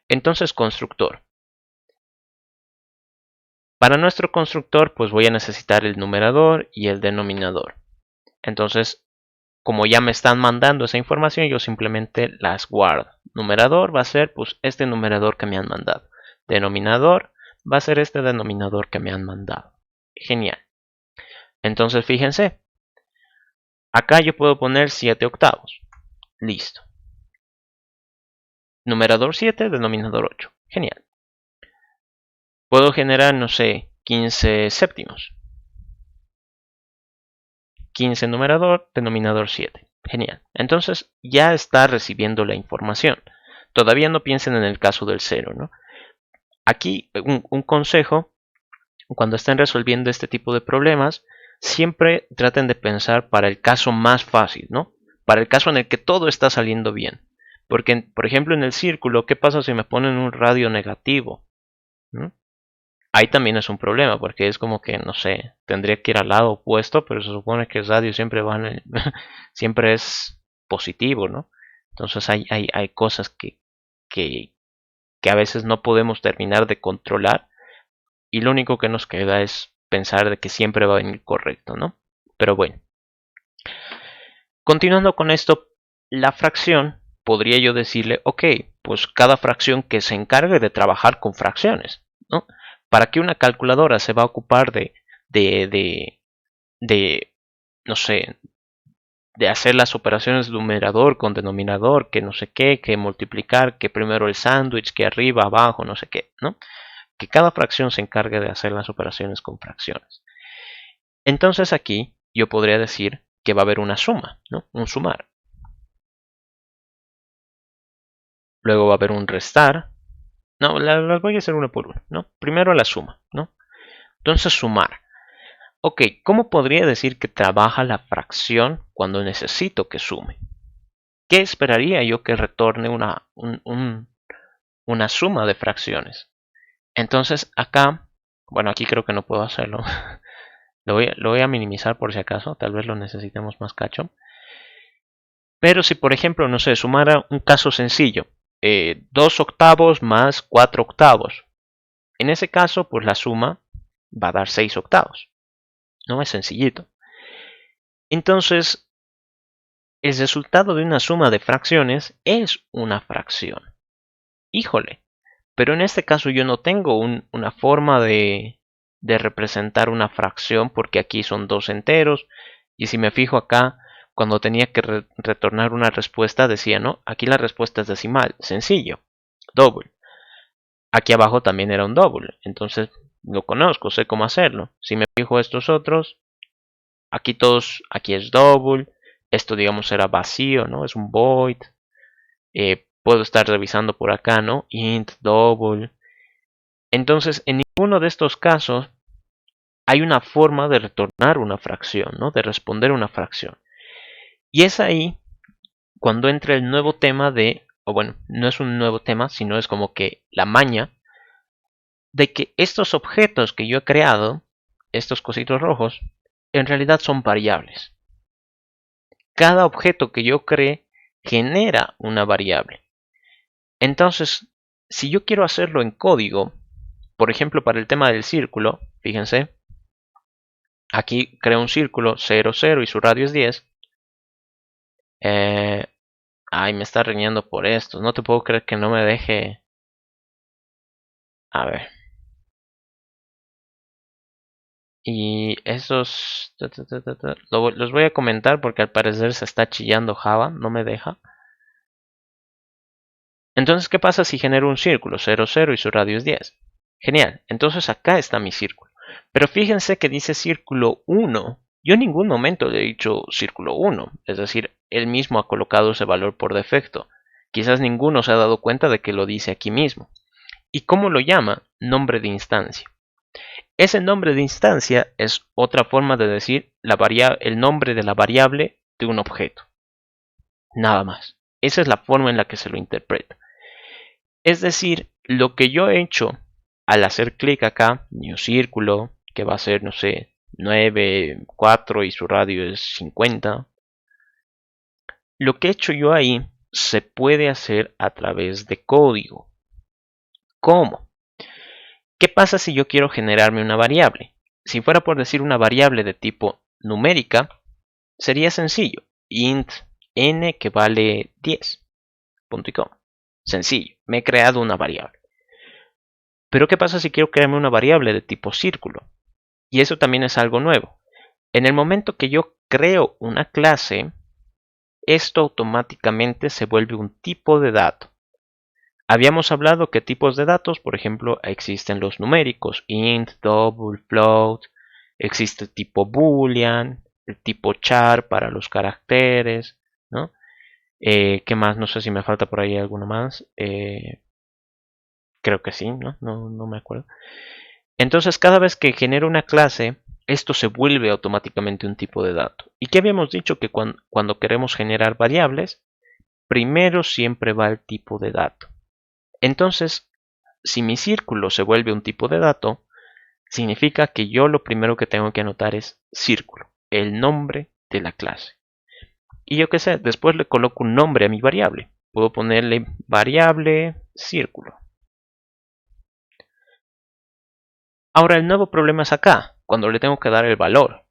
Entonces, constructor. Para nuestro constructor, pues voy a necesitar el numerador y el denominador. Entonces, como ya me están mandando esa información, yo simplemente las guardo. Numerador va a ser pues este numerador que me han mandado. Denominador va a ser este denominador que me han mandado. Genial. Entonces, fíjense. Acá yo puedo poner 7 octavos. Listo. Numerador 7, denominador 8. Genial. Puedo generar, no sé, 15 séptimos. 15 numerador, denominador 7. Genial. Entonces ya está recibiendo la información. Todavía no piensen en el caso del 0, ¿no? Aquí un consejo, cuando estén resolviendo este tipo de problemas, siempre traten de pensar para el caso más fácil, ¿no? Para el caso en el que todo está saliendo bien. Porque, por ejemplo, en el círculo, ¿qué pasa si me ponen un radio negativo? ¿Mm? Ahí también es un problema, porque es como que, no sé, tendría que ir al lado opuesto, pero se supone que el radio siempre siempre es positivo, ¿no? Entonces hay cosas que, que a veces no podemos terminar de controlar y lo único que nos queda es pensar de que siempre va a venir correcto, ¿no? Pero bueno, continuando con esto, la fracción, podría yo decirle, ok, pues cada fracción que se encargue de trabajar con fracciones, ¿no? ¿Para qué una calculadora se va a ocupar de, de, de no sé, de hacer las operaciones de numerador con denominador, que no sé qué, que multiplicar, que primero el sándwich, que arriba, abajo, no sé qué, ¿no? Que cada fracción se encargue de hacer las operaciones con fracciones. Entonces aquí yo podría decir que va a haber una suma, ¿no? Un sumar. Luego va a haber un restar. No, las voy a hacer uno por uno, ¿no? Primero la suma, ¿no? Entonces sumar. Ok, ¿cómo podría decir que trabaja la fracción cuando necesito que sume? ¿Qué esperaría yo que retorne una suma de fracciones? Entonces acá, bueno, aquí creo que no puedo hacerlo. Lo voy a minimizar por si acaso, tal vez lo necesitemos más cacho. Pero si por ejemplo, no sé, sumara un caso sencillo, 2 octavos más 4 octavos. En ese caso, pues la suma va a dar 6 octavos. No es sencillito. Entonces, el resultado de una suma de fracciones es una fracción. Híjole, pero en este caso yo no tengo una forma de representar una fracción porque aquí son dos enteros y si me fijo acá, cuando tenía que retornar una respuesta decía, no, aquí la respuesta es decimal, sencillo, double. Aquí abajo también era un double, entonces lo conozco, sé cómo hacerlo. Si me fijo estos otros, aquí todos, aquí es double, esto digamos era vacío, ¿no? Es un void. Puedo estar revisando por acá, ¿no? Int, double. Entonces, en ninguno de estos casos hay una forma de retornar una fracción, ¿no? De responder una fracción. Y es ahí cuando entra el nuevo tema de, o bueno, no es un nuevo tema, sino es como que la maña de que estos objetos que yo he creado, estos cositos rojos, en realidad son variables. Cada objeto que yo cree genera una variable. Entonces, si yo quiero hacerlo en código, por ejemplo, para el tema del círculo, fíjense, aquí creo un círculo 0, 0 y su radio es 10. Ay, me está reñando por esto. No te puedo creer que no me deje. A ver. Y esos los voy a comentar porque al parecer se está chillando Java, no me deja. Entonces, ¿qué pasa si genero un círculo 0, 0 y su radio es 10? Genial, entonces acá está mi círculo. Pero fíjense que dice círculo 1. Yo en ningún momento le he dicho círculo 1, es decir, él mismo ha colocado ese valor por defecto. Quizás ninguno se ha dado cuenta de que lo dice aquí mismo. ¿Y cómo lo llama? Nombre de instancia. Ese nombre de instancia es otra forma de decir el nombre de la variable de un objeto. Nada más. Esa es la forma en la que se lo interpreta. Es decir, lo que yo he hecho al hacer clic acá, new círculo, que va a ser, no sé, 9, 4 y su radio es 50. Lo que he hecho yo ahí se puede hacer a través de código. ¿Cómo? ¿Qué pasa si yo quiero generarme una variable? Si fuera por decir una variable de tipo numérica, sería sencillo. Int n que vale 10. Punto y coma. Sencillo. Me he creado una variable. Pero ¿qué pasa si quiero crearme una variable de tipo círculo? Y eso también es algo nuevo. En el momento que yo creo una clase, esto automáticamente se vuelve un tipo de dato. Habíamos hablado que tipos de datos, por ejemplo, existen los numéricos, int, double, float, existe el tipo boolean, el tipo char para los caracteres, ¿no? ¿Qué más? No sé si me falta por ahí alguno más. Creo que sí, ¿no? No me acuerdo. Entonces, cada vez que genero una clase, esto se vuelve automáticamente un tipo de dato. ¿Y qué habíamos dicho? Que cuando queremos generar variables, primero siempre va el tipo de dato. Entonces, si mi círculo se vuelve un tipo de dato, significa que yo lo primero que tengo que anotar es círculo, el nombre de la clase. Y yo qué sé, después le coloco un nombre a mi variable. Puedo ponerle variable círculo. Ahora el nuevo problema es acá, cuando le tengo que dar el valor.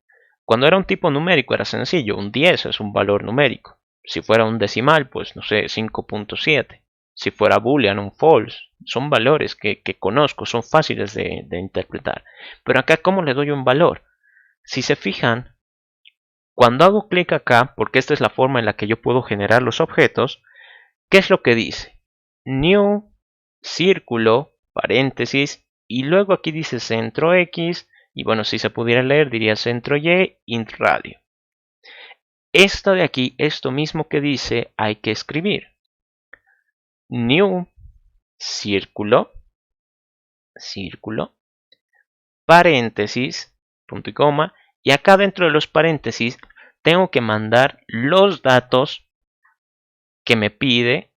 Cuando era un tipo numérico era sencillo, un 10 es un valor numérico. Si fuera un decimal, pues no sé, 5.7. Si fuera boolean, un false. Son valores que conozco, son fáciles de interpretar. Pero acá, ¿cómo le doy un valor? Si se fijan, cuando hago clic acá, porque esta es la forma en la que yo puedo generar los objetos, ¿qué es lo que dice? New, círculo, paréntesis, y luego aquí dice centro X, y bueno, si se pudiera leer diría centro Y, int radio. Esto de aquí, esto mismo que dice, hay que escribir. New, círculo, círculo, paréntesis, punto y coma, y acá dentro de los paréntesis tengo que mandar los datos que me pide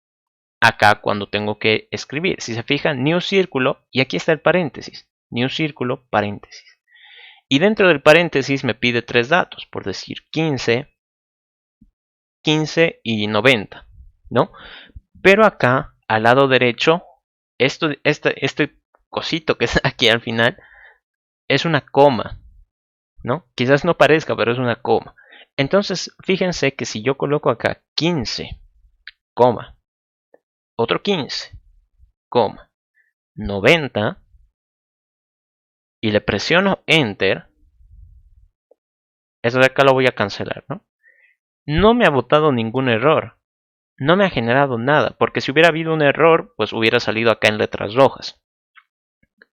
acá cuando tengo que escribir. Si se fijan, new círculo, y aquí está el paréntesis, new círculo, paréntesis. Y dentro del paréntesis me pide tres datos, por decir 15, 15 y 90, ¿no? Pero acá, al lado derecho, este cosito que es aquí al final, es una coma, ¿no? Quizás no parezca, pero es una coma. Entonces, fíjense que si yo coloco acá 15, coma, otro 15, coma, 90 y le presiono Enter, eso de acá lo voy a cancelar, ¿no? No me ha botado ningún error, no me ha generado nada, porque si hubiera habido un error, pues hubiera salido acá en letras rojas.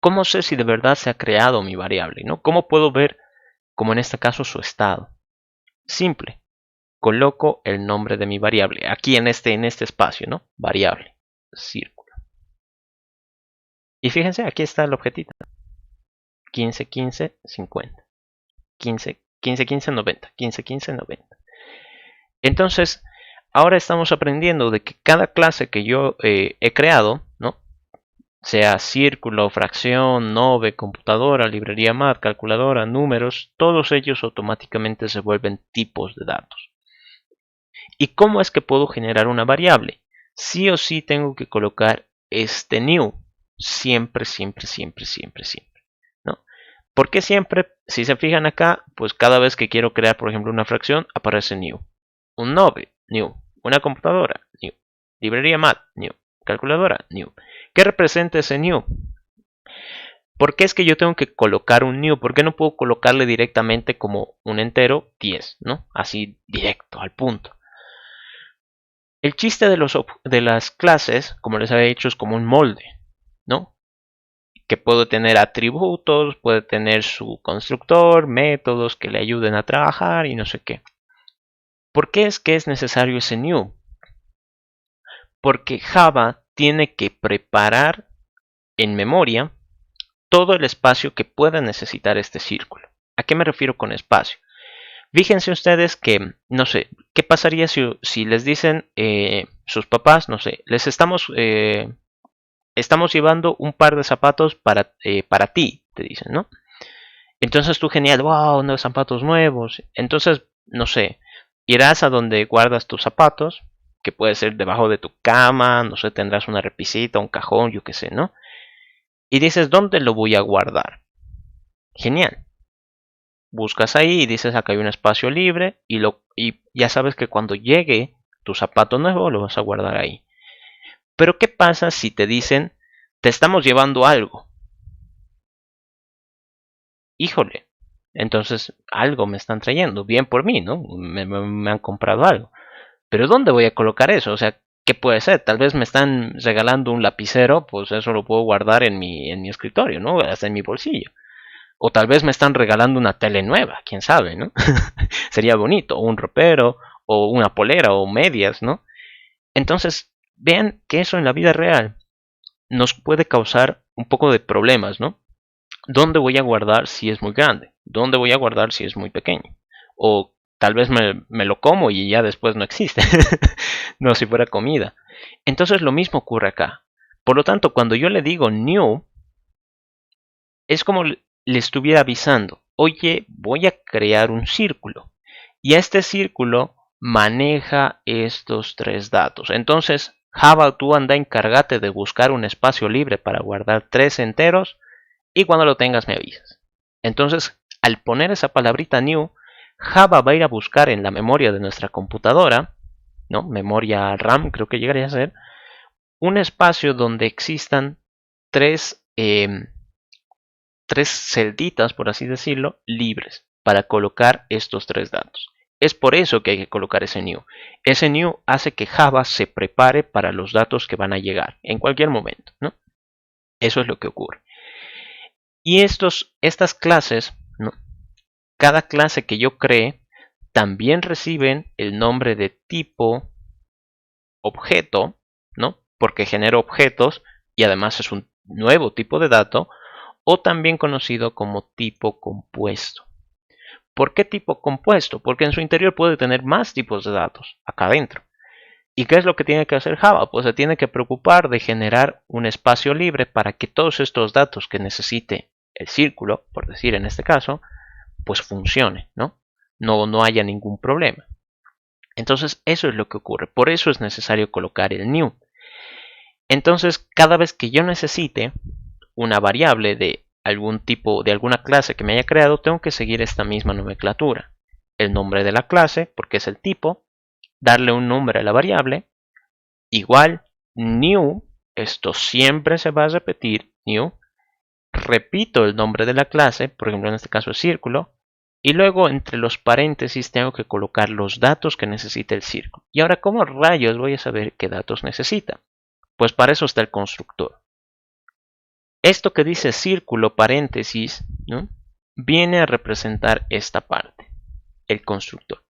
¿Cómo sé si de verdad se ha creado mi variable, ¿no? ¿Cómo puedo ver, como en este caso, su estado? Simple. Coloco el nombre de mi variable, aquí en este espacio, ¿no? Variable, círculo. Y fíjense, aquí está el objetito. 15, 15, 50. 15, 15, 15, 90. 15, 15, 90. Entonces, ahora estamos aprendiendo de que cada clase que yo he creado, ¿no? Sea círculo, fracción, nove, computadora, librería mat, calculadora, números, todos ellos automáticamente se vuelven tipos de datos. ¿Y cómo es que puedo generar una variable? Sí o sí tengo que colocar este new. Siempre, siempre, siempre, siempre, siempre, ¿no? ¿Por qué siempre? Si se fijan acá, pues cada vez que quiero crear, por ejemplo, una fracción, aparece new. Un nove, new. Una computadora, new. Librería mat, new. Calculadora, new. ¿Qué representa ese new? ¿Por qué es que yo tengo que colocar un new? ¿Por qué no puedo colocarle directamente como un entero 10, ¿no? Así directo, al punto. El chiste de las clases, como les había dicho, es como un molde, ¿no? Que puede tener atributos, puede tener su constructor, métodos que le ayuden a trabajar y no sé qué. ¿Por qué es que es necesario ese new? Porque Java tiene que preparar en memoria todo el espacio que pueda necesitar este círculo. ¿A qué me refiero con espacio? Fíjense ustedes que, no sé, ¿qué pasaría si les dicen sus papás, no sé, les estamos llevando un par de zapatos para ti, te dicen, ¿no? Entonces tú genial, wow, unos zapatos nuevos. Entonces, no sé, irás a donde guardas tus zapatos, que puede ser debajo de tu cama, no sé, tendrás una repisita, un cajón, yo qué sé, ¿no? Y dices, ¿dónde lo voy a guardar? Genial. Buscas ahí y dices, acá hay un espacio libre y ya sabes que cuando llegue tu zapato nuevo lo vas a guardar ahí. Pero ¿qué pasa si te dicen, te estamos llevando algo? Híjole, entonces algo me están trayendo, bien por mí, ¿no? Me han comprado algo. Pero ¿dónde voy a colocar eso? O sea, ¿qué puede ser? Tal vez me están regalando un lapicero, pues eso lo puedo guardar en mi escritorio, ¿no? Hasta en mi bolsillo. O tal vez me están regalando una tele nueva, quién sabe, ¿no? Sería bonito, o un ropero, o una polera, o medias, ¿no? Entonces, vean que eso en la vida real nos puede causar un poco de problemas, ¿no? ¿Dónde voy a guardar si es muy grande? ¿Dónde voy a guardar si es muy pequeño? O tal vez me lo como y ya después no existe. No, si fuera comida. Entonces lo mismo ocurre acá. Por lo tanto, cuando yo le digo new, es como le estuviera avisando, oye, voy a crear un círculo. Y este círculo maneja estos tres datos. Entonces, Java, tú anda, encárgate de buscar un espacio libre para guardar 3 enteros y cuando lo tengas me avisas. Entonces, al poner esa palabrita new, Java va a ir a buscar en la memoria de nuestra computadora, ¿no? Memoria RAM creo que llegaría a ser, un espacio donde existan tres, tres celditas, por así decirlo, libres para colocar estos tres datos. Es por eso que hay que colocar ese new. Ese new hace que Java se prepare para los datos que van a llegar en cualquier momento, ¿no? Eso es lo que ocurre. Y estas clases, ¿no? Cada clase que yo cree también reciben el nombre de tipo objeto, ¿no? Porque genera objetos y además es un nuevo tipo de dato, o también conocido como tipo compuesto. ¿Por qué tipo compuesto? Porque en su interior puede tener más tipos de datos acá adentro. ¿Y qué es lo que tiene que hacer Java? Pues se tiene que preocupar de generar un espacio libre para que todos estos datos que necesite el círculo, por decir en este caso, pues funcione, ¿no? No haya ningún problema. Entonces eso es lo que ocurre. Por eso es necesario colocar el new. Entonces cada vez que yo necesite una variable de algún tipo, de alguna clase que me haya creado, tengo que seguir esta misma nomenclatura. el nombre de la clase, porque es el tipo, darle un nombre a la variable, igual new, esto siempre se va a repetir, new, repito el nombre de la clase, por ejemplo en este caso es círculo, y luego entre los paréntesis tengo que colocar los datos que necesita el círculo. Y ahora, ¿cómo rayos voy a saber qué datos necesita? Pues para eso está el constructor. Esto que dice círculo paréntesis, ¿no?, viene a representar esta parte, el constructor.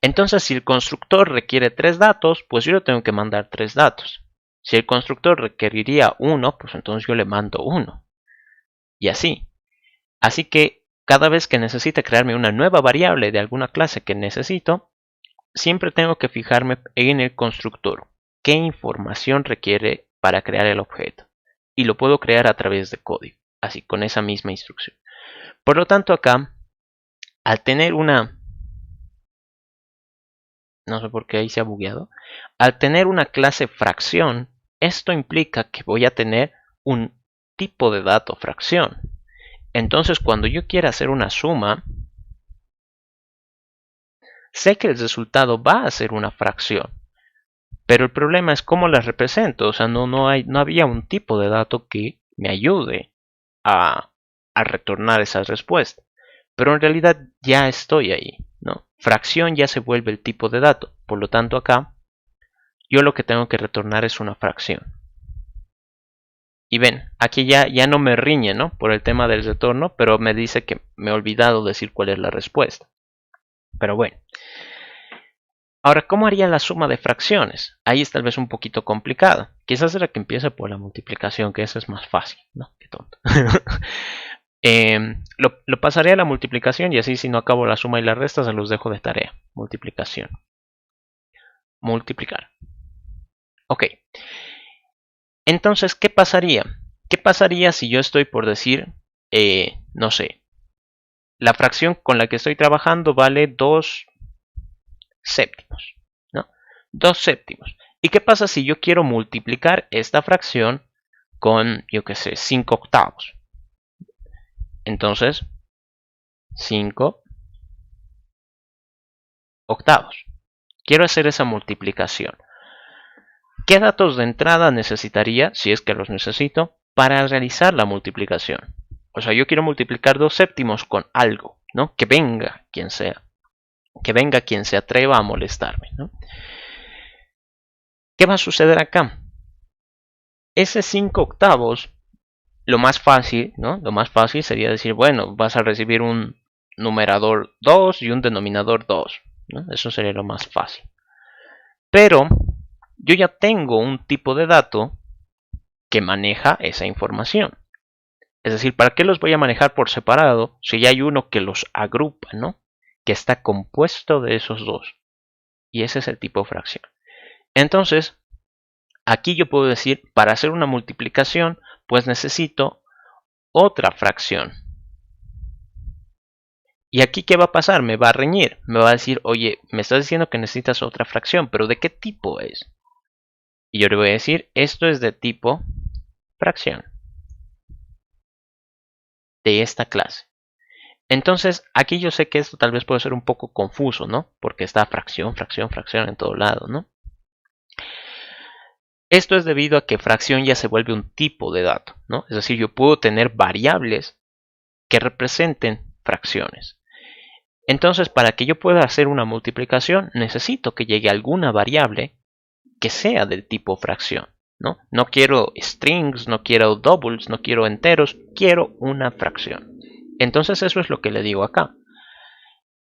Entonces, si el constructor requiere 3 datos, pues yo le tengo que mandar 3 datos. Si el constructor requeriría 1, pues entonces yo le mando 1. Y así. Así que cada vez que necesite crearme una nueva variable de alguna clase que necesito, siempre tengo que fijarme en el constructor. ¿Qué información requiere para crear el objeto? Y lo puedo crear a través de código, así con esa misma instrucción. Por lo tanto acá, al tener una... no sé por qué ahí se ha bugueado. Al tener una clase fracción, esto implica que voy a tener un tipo de dato fracción. Entonces cuando yo quiera hacer una suma, sé que el resultado va a ser una fracción. Pero el problema es cómo la represento. O sea, no había un tipo de dato que me ayude a retornar esa respuesta. Pero en realidad ya estoy ahí, ¿no? Fracción ya se vuelve el tipo de dato. Por lo tanto acá, yo lo que tengo que retornar es una fracción. Y ven, aquí ya no me riñe, ¿no?, por el tema del retorno, pero me dice que me he olvidado decir cuál es la respuesta. Pero bueno. Ahora, ¿cómo haría la suma de fracciones? Ahí es tal vez un poquito complicado. Quizás será que empiece por la multiplicación, que eso es más fácil, ¿no? Qué tonto. Lo pasaré a la multiplicación y así si no acabo la suma y la resta se los dejo de tarea. Multiplicación. Multiplicar. Ok. Entonces, ¿qué pasaría? ¿Qué pasaría si yo estoy por decir, no sé, la fracción con la que estoy trabajando vale 2 séptimos, ¿no? 2 séptimos. ¿Y qué pasa si yo quiero multiplicar esta fracción con, yo qué sé, 5 octavos? Entonces, 5 octavos. Quiero hacer esa multiplicación. ¿Qué datos de entrada necesitaría, si es que los necesito, para realizar la multiplicación? O sea, yo quiero multiplicar 2 séptimos con algo, ¿no? Que venga quien sea. Que venga quien se atreva a molestarme, ¿no? ¿Qué va a suceder acá? Ese 5 octavos, lo más fácil, ¿no? Lo más fácil sería decir, bueno, vas a recibir un numerador 2 y un denominador 2, ¿no? Eso sería lo más fácil. Pero yo ya tengo un tipo de dato que maneja esa información. Es decir, ¿para qué los voy a manejar por separado si ya hay uno que los agrupa, ¿no? Que está compuesto de esos dos. Y ese es el tipo fracción. Entonces, aquí yo puedo decir, para hacer una multiplicación, pues necesito otra fracción. Y aquí, ¿qué va a pasar? Me va a reñir. Me va a decir, oye, me estás diciendo que necesitas otra fracción, pero ¿de qué tipo es? Y yo le voy a decir, esto es de tipo fracción. De esta clase. Entonces, aquí yo sé que esto tal vez puede ser un poco confuso, ¿no? Porque está fracción, fracción, fracción en todo lado, ¿no? Esto es debido a que fracción ya se vuelve un tipo de dato, ¿no? Es decir, yo puedo tener variables que representen fracciones. Entonces, para que yo pueda hacer una multiplicación, necesito que llegue alguna variable que sea del tipo fracción, ¿no? No quiero strings, no quiero doubles, no quiero enteros, quiero una fracción. Entonces eso es lo que le digo acá.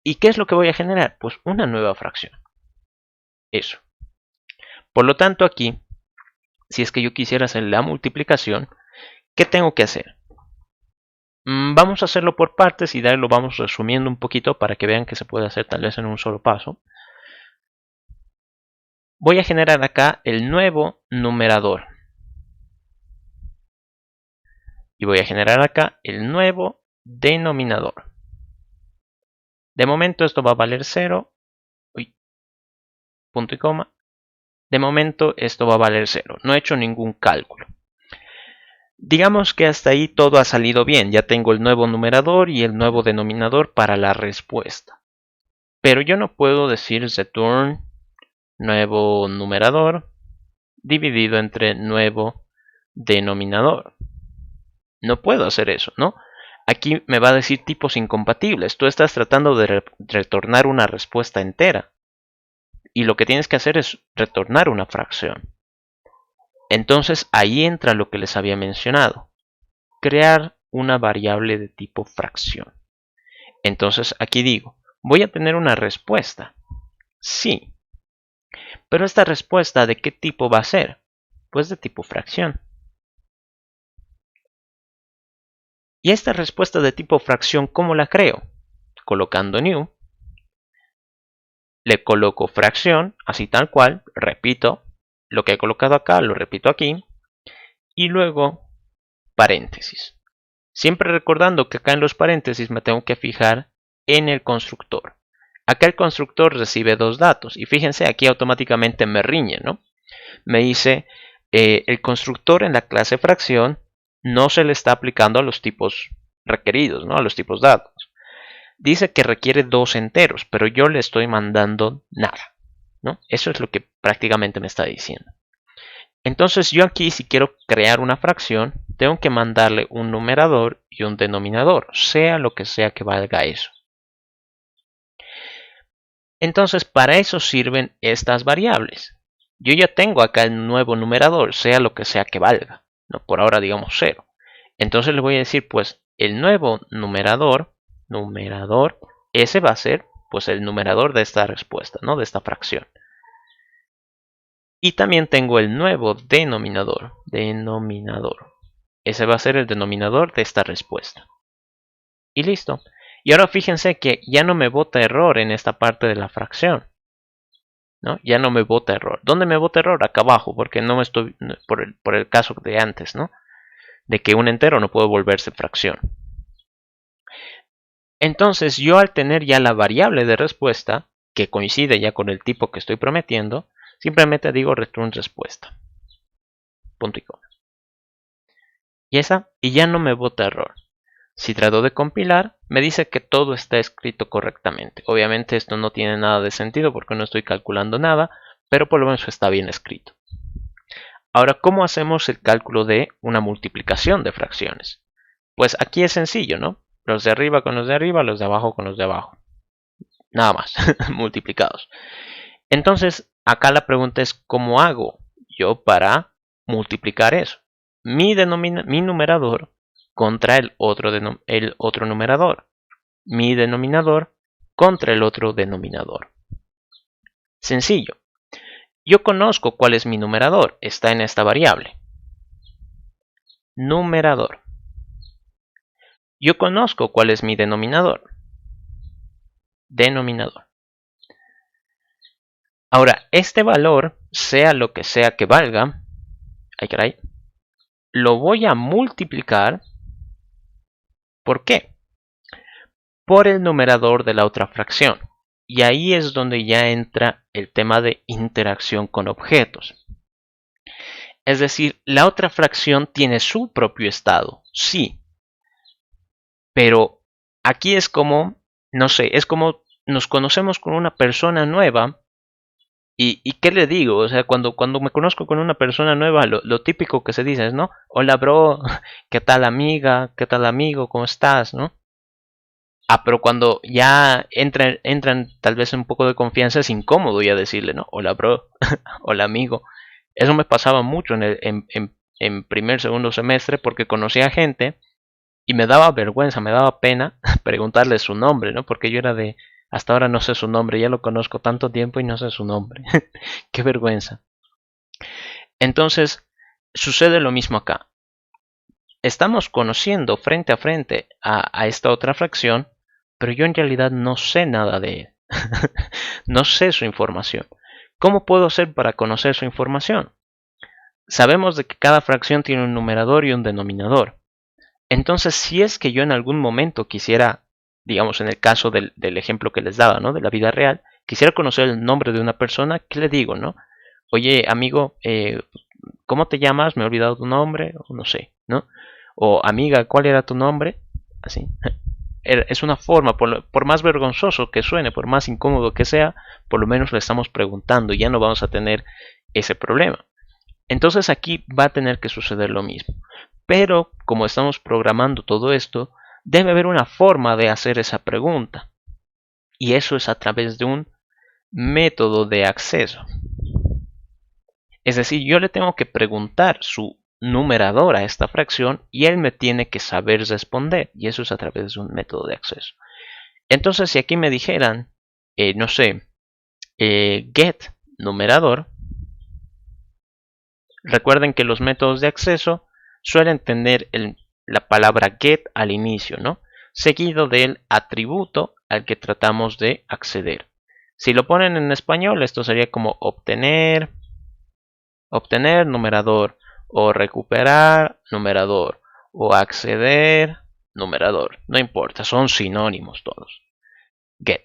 ¿Y qué es lo que voy a generar? Pues una nueva fracción. Eso. Por lo tanto aquí, si es que yo quisiera hacer la multiplicación, ¿qué tengo que hacer? Vamos a hacerlo por partes y de ahí lo vamos resumiendo un poquito para que vean que se puede hacer tal vez en un solo paso. Voy a generar acá el nuevo numerador. Y voy a generar acá el nuevo denominador. De momento esto va a valer 0. Uy, punto y coma. De momento esto va a valer 0. No he hecho ningún cálculo. Digamos que hasta ahí todo ha salido bien. Ya tengo el nuevo numerador y el nuevo denominador para la respuesta. Pero yo no puedo decir return nuevo numerador dividido entre nuevo denominador. No puedo hacer eso, ¿no? Aquí me va a decir tipos incompatibles. Tú estás tratando de retornar una respuesta entera. Y lo que tienes que hacer es retornar una fracción. Entonces ahí entra lo que les había mencionado. Crear una variable de tipo fracción. Entonces aquí digo, ¿voy a tener una respuesta? Sí. Pero esta respuesta, ¿de qué tipo va a ser? Pues de tipo fracción. Y esta respuesta de tipo fracción, ¿cómo la creo? Colocando new. Le coloco fracción, así tal cual, repito. Lo que he colocado acá, lo repito aquí. Y luego, paréntesis. Siempre recordando que acá en los paréntesis me tengo que fijar en el constructor. Acá el constructor recibe dos datos. Y fíjense, aquí automáticamente me riñe, ¿no? Me dice, el constructor en la clase fracción no se le está aplicando a los tipos requeridos, ¿no? A los tipos datos. Dice que requiere dos enteros, pero yo le estoy mandando nada, ¿no? Eso es lo que prácticamente me está diciendo. Entonces yo aquí, si quiero crear una fracción, tengo que mandarle un numerador y un denominador, sea lo que sea que valga eso. Entonces para eso sirven estas variables. Yo ya tengo acá el nuevo numerador, sea lo que sea que valga, ¿no? Por ahora digamos 0. Entonces le voy a decir, pues, el nuevo numerador, ese va a ser, pues, el numerador de esta respuesta, ¿no? De esta fracción. Y también tengo el nuevo denominador. Ese va a ser el denominador de esta respuesta. Y listo. Y ahora fíjense que ya no me bota error en esta parte de la fracción, ¿no? Ya no me bota error. ¿Dónde me bota error? Acá abajo, porque no me estoy, por el caso de antes, ¿no? De que un entero no puede volverse fracción. Entonces yo al tener ya la variable de respuesta, que coincide ya con el tipo que estoy prometiendo, simplemente digo return respuesta. Punto y coma. Y ya no me bota error. Si trato de compilar, me dice que todo está escrito correctamente. Obviamente esto no tiene nada de sentido porque no estoy calculando nada, pero por lo menos está bien escrito. Ahora, ¿cómo hacemos el cálculo de una multiplicación de fracciones? Pues aquí es sencillo, ¿no? Los de arriba con los de arriba, los de abajo con los de abajo. Nada más, multiplicados. Entonces, acá la pregunta es, ¿cómo hago yo para multiplicar eso? Mi numerador contra el otro numerador. Mi denominador contra el otro denominador. Sencillo. Yo conozco cuál es mi numerador. Está en esta variable. Numerador. Yo conozco cuál es mi denominador. Denominador. Ahora, este valor, sea lo que sea que valga, lo voy a multiplicar. ¿Por qué? Por el numerador de la otra fracción. Y ahí es donde ya entra el tema de interacción con objetos. Es decir, la otra fracción tiene su propio estado, sí. Pero aquí es como, no sé, es como nos conocemos con una persona nueva. ¿Y qué le digo? O sea, cuando me conozco con una persona nueva, lo típico que se dice es, ¿no? Hola, bro, ¿qué tal amiga? ¿Qué tal amigo? ¿Cómo estás? ¿No? Pero cuando ya entran tal vez un poco de confianza, es incómodo ya decirle, ¿no? Hola, bro, hola, amigo. Eso me pasaba mucho en primer, segundo semestre porque conocía gente y me daba vergüenza, me daba pena preguntarle su nombre, ¿no? Porque yo era de, hasta ahora no sé su nombre, ya lo conozco tanto tiempo y no sé su nombre. Qué vergüenza. Entonces, sucede lo mismo acá. Estamos conociendo frente a frente a esta otra fracción, pero yo en realidad no sé nada de él. No sé su información. ¿Cómo puedo hacer para conocer su información? Sabemos de que cada fracción tiene un numerador y un denominador. Entonces, si es que yo en algún momento quisiera, digamos en el caso del ejemplo que les daba, ¿no? De la vida real, quisiera conocer el nombre de una persona, ¿qué le digo, no? Oye, amigo, ¿cómo te llamas? Me he olvidado tu nombre, o no sé. ¿no? O amiga, ¿cuál era tu nombre? Así. Es una forma, por más vergonzoso que suene, por más incómodo que sea, por lo menos le estamos preguntando y ya no vamos a tener ese problema. Entonces aquí va a tener que suceder lo mismo. Pero como estamos programando todo esto, debe haber una forma de hacer esa pregunta. Y eso es a través de un método de acceso. Es decir, yo le tengo que preguntar su numerador a esta fracción y él me tiene que saber responder. Y eso es a través de un método de acceso. Entonces, si aquí me dijeran, no sé, get numerador, recuerden que los métodos de acceso suelen tener la palabra get al inicio, ¿no? Seguido del atributo al que tratamos de acceder. Si lo ponen en español, esto sería como obtener numerador, o recuperar numerador, o acceder numerador. No importa, son sinónimos todos. Get.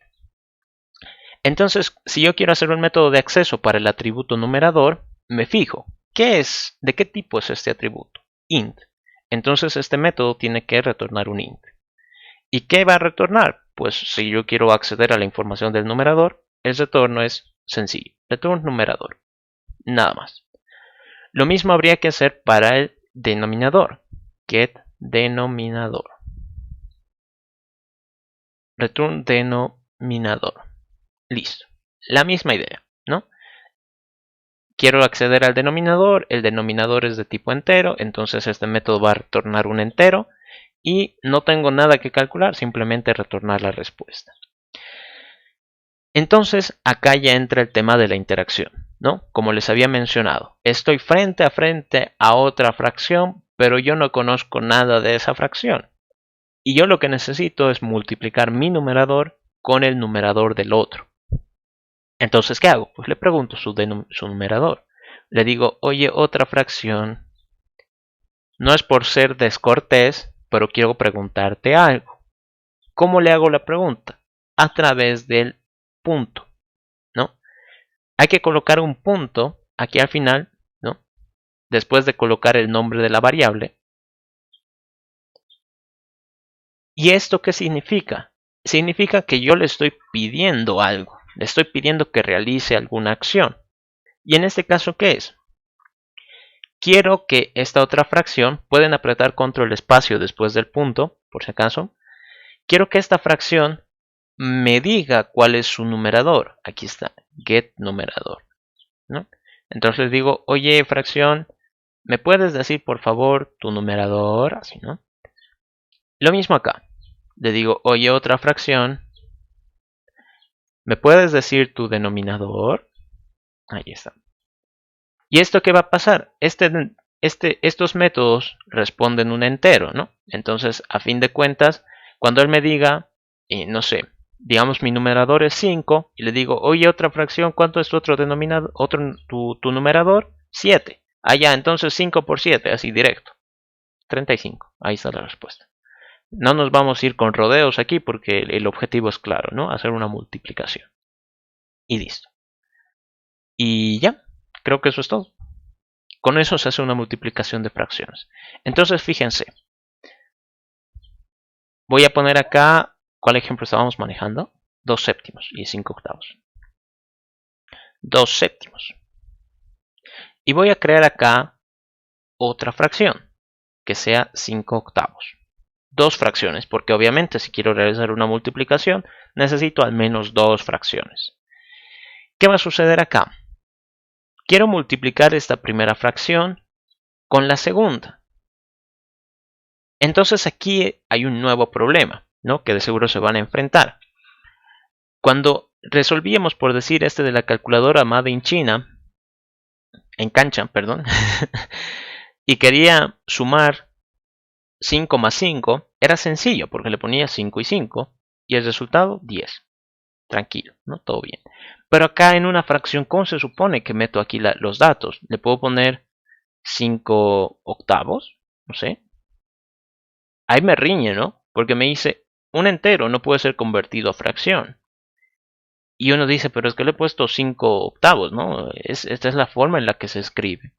Entonces, si yo quiero hacer un método de acceso para el atributo numerador, me fijo, ¿de qué tipo es este atributo? Int. Entonces este método tiene que retornar un int. ¿Y qué va a retornar? Pues si yo quiero acceder a la información del numerador, el retorno es sencillo. Return numerador. Nada más. Lo mismo habría que hacer para el denominador. Get denominador. Return denominador. Listo. La misma idea, ¿no? Quiero acceder al denominador, el denominador es de tipo entero, entonces este método va a retornar un entero y no tengo nada que calcular, simplemente retornar la respuesta. Entonces acá ya entra el tema de la interacción, ¿no? Como les había mencionado, estoy frente a otra fracción, pero yo no conozco nada de esa fracción. Y yo lo que necesito es multiplicar mi numerador con el numerador del otro. Entonces, ¿qué hago? Pues le pregunto su numerador. Le digo, oye, otra fracción. No es por ser descortés, pero quiero preguntarte algo. ¿Cómo le hago la pregunta? A través del punto, ¿no? Hay que colocar un punto aquí al final, ¿no? Después de colocar el nombre de la variable. ¿Y esto qué significa? Significa que yo le estoy pidiendo algo. Le estoy pidiendo que realice alguna acción. ¿Y en este caso qué es? Quiero que esta otra fracción, pueden apretar control espacio después del punto, por si acaso. Quiero que esta fracción me diga cuál es su numerador. Aquí está, get numerador, ¿no? Entonces digo, oye fracción, ¿me puedes decir por favor tu numerador? Así, ¿no? Lo mismo acá. Le digo, oye otra fracción, ¿me puedes decir tu denominador? Ahí está. ¿Y esto qué va a pasar? Estos métodos responden un entero, ¿no? Entonces, a fin de cuentas, cuando él me diga, no sé, digamos mi numerador es 5, y le digo, oye, otra fracción, ¿cuánto es tu otro denominador, tu numerador? 7. Ah, ya, entonces 5 por 7, así directo. 35. Ahí está la respuesta. No nos vamos a ir con rodeos aquí porque el objetivo es claro, ¿no? Hacer una multiplicación. Y listo. Y ya, creo que eso es todo. Con eso se hace una multiplicación de fracciones. Entonces, fíjense. Voy a poner acá, ¿cuál ejemplo estábamos manejando? 2 séptimos y 5 octavos. 2 séptimos. Y voy a crear acá otra fracción, que sea 5 octavos. 2 fracciones, porque obviamente si quiero realizar una multiplicación, necesito al menos 2 fracciones. ¿Qué va a suceder acá? Quiero multiplicar esta primera fracción con la segunda. Entonces aquí hay un nuevo problema, ¿no? Que de seguro se van a enfrentar. Cuando resolvíamos, por decir, este de la calculadora Made in China, en cancha, perdón, y quería sumar 5 más 5, era sencillo porque le ponía 5 y 5 y el resultado 10. Tranquilo, ¿no? Todo bien. Pero acá en una fracción, ¿cómo se supone que meto aquí los datos? ¿Le puedo poner 5 octavos? No sé. Ahí me riñe, ¿no? Porque me dice, un entero no puede ser convertido a fracción. Y uno dice, pero es que le he puesto 5 octavos, ¿no? Esta es la forma en la que se escribe.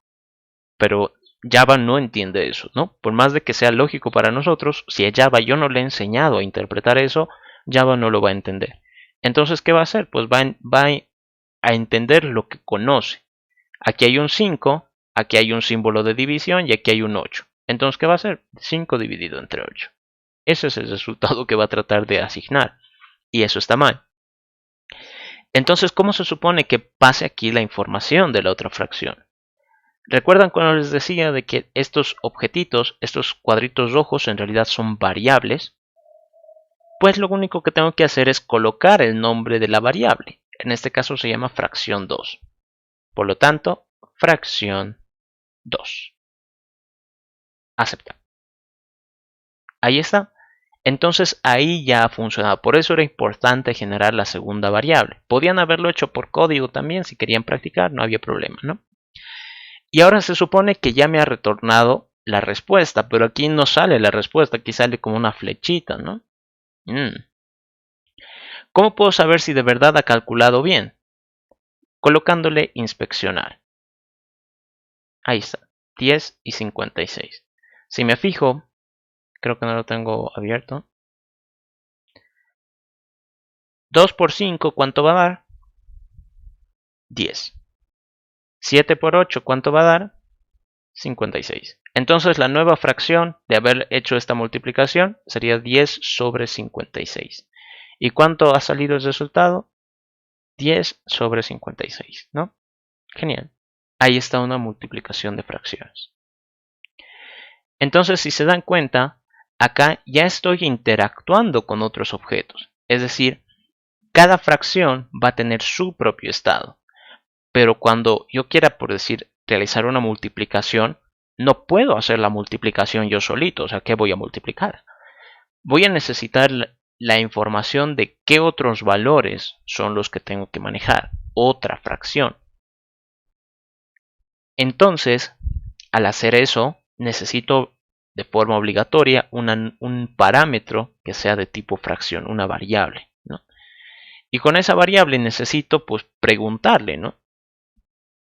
Pero Java no entiende eso, ¿no? Por más de que sea lógico para nosotros, si a Java yo no le he enseñado a interpretar eso, Java no lo va a entender. Entonces, ¿qué va a hacer? Pues va a entender lo que conoce. Aquí hay un 5, aquí hay un símbolo de división y aquí hay un 8. Entonces, ¿qué va a hacer? 5 dividido entre 8. Ese es el resultado que va a tratar de asignar. Y eso está mal. Entonces, ¿cómo se supone que pase aquí la información de la otra fracción? ¿Recuerdan cuando les decía de que estos objetitos, estos cuadritos rojos en realidad son variables? Pues lo único que tengo que hacer es colocar el nombre de la variable. En este caso se llama fracción 2. Por lo tanto, fracción 2. Aceptar. Ahí está. Entonces ahí ya ha funcionado. Por eso era importante generar la segunda variable. Podían haberlo hecho por código también si querían practicar, no había problema, ¿no? Y ahora se supone que ya me ha retornado la respuesta, pero aquí no sale la respuesta, aquí sale como una flechita, ¿no? ¿Cómo puedo saber si de verdad ha calculado bien? Colocándole inspeccionar. Ahí está, 10 y 56. Si me fijo, creo que no lo tengo abierto. 2 por 5, ¿cuánto va a dar? 10. 7 por 8, ¿cuánto va a dar? 56. Entonces la nueva fracción de haber hecho esta multiplicación sería 10 sobre 56. ¿Y cuánto ha salido el resultado? 10 sobre 56, ¿no? Genial. Ahí está una multiplicación de fracciones. Entonces, si se dan cuenta, acá ya estoy interactuando con otros objetos. Es decir, cada fracción va a tener su propio estado. Pero cuando yo quiera, por decir, realizar una multiplicación, no puedo hacer la multiplicación yo solito. O sea, ¿qué voy a multiplicar? Voy a necesitar la información de qué otros valores son los que tengo que manejar. Otra fracción. Entonces, al hacer eso, necesito de forma obligatoria un parámetro que sea de tipo fracción, una variable, ¿no? Y con esa variable necesito pues preguntarle, ¿no?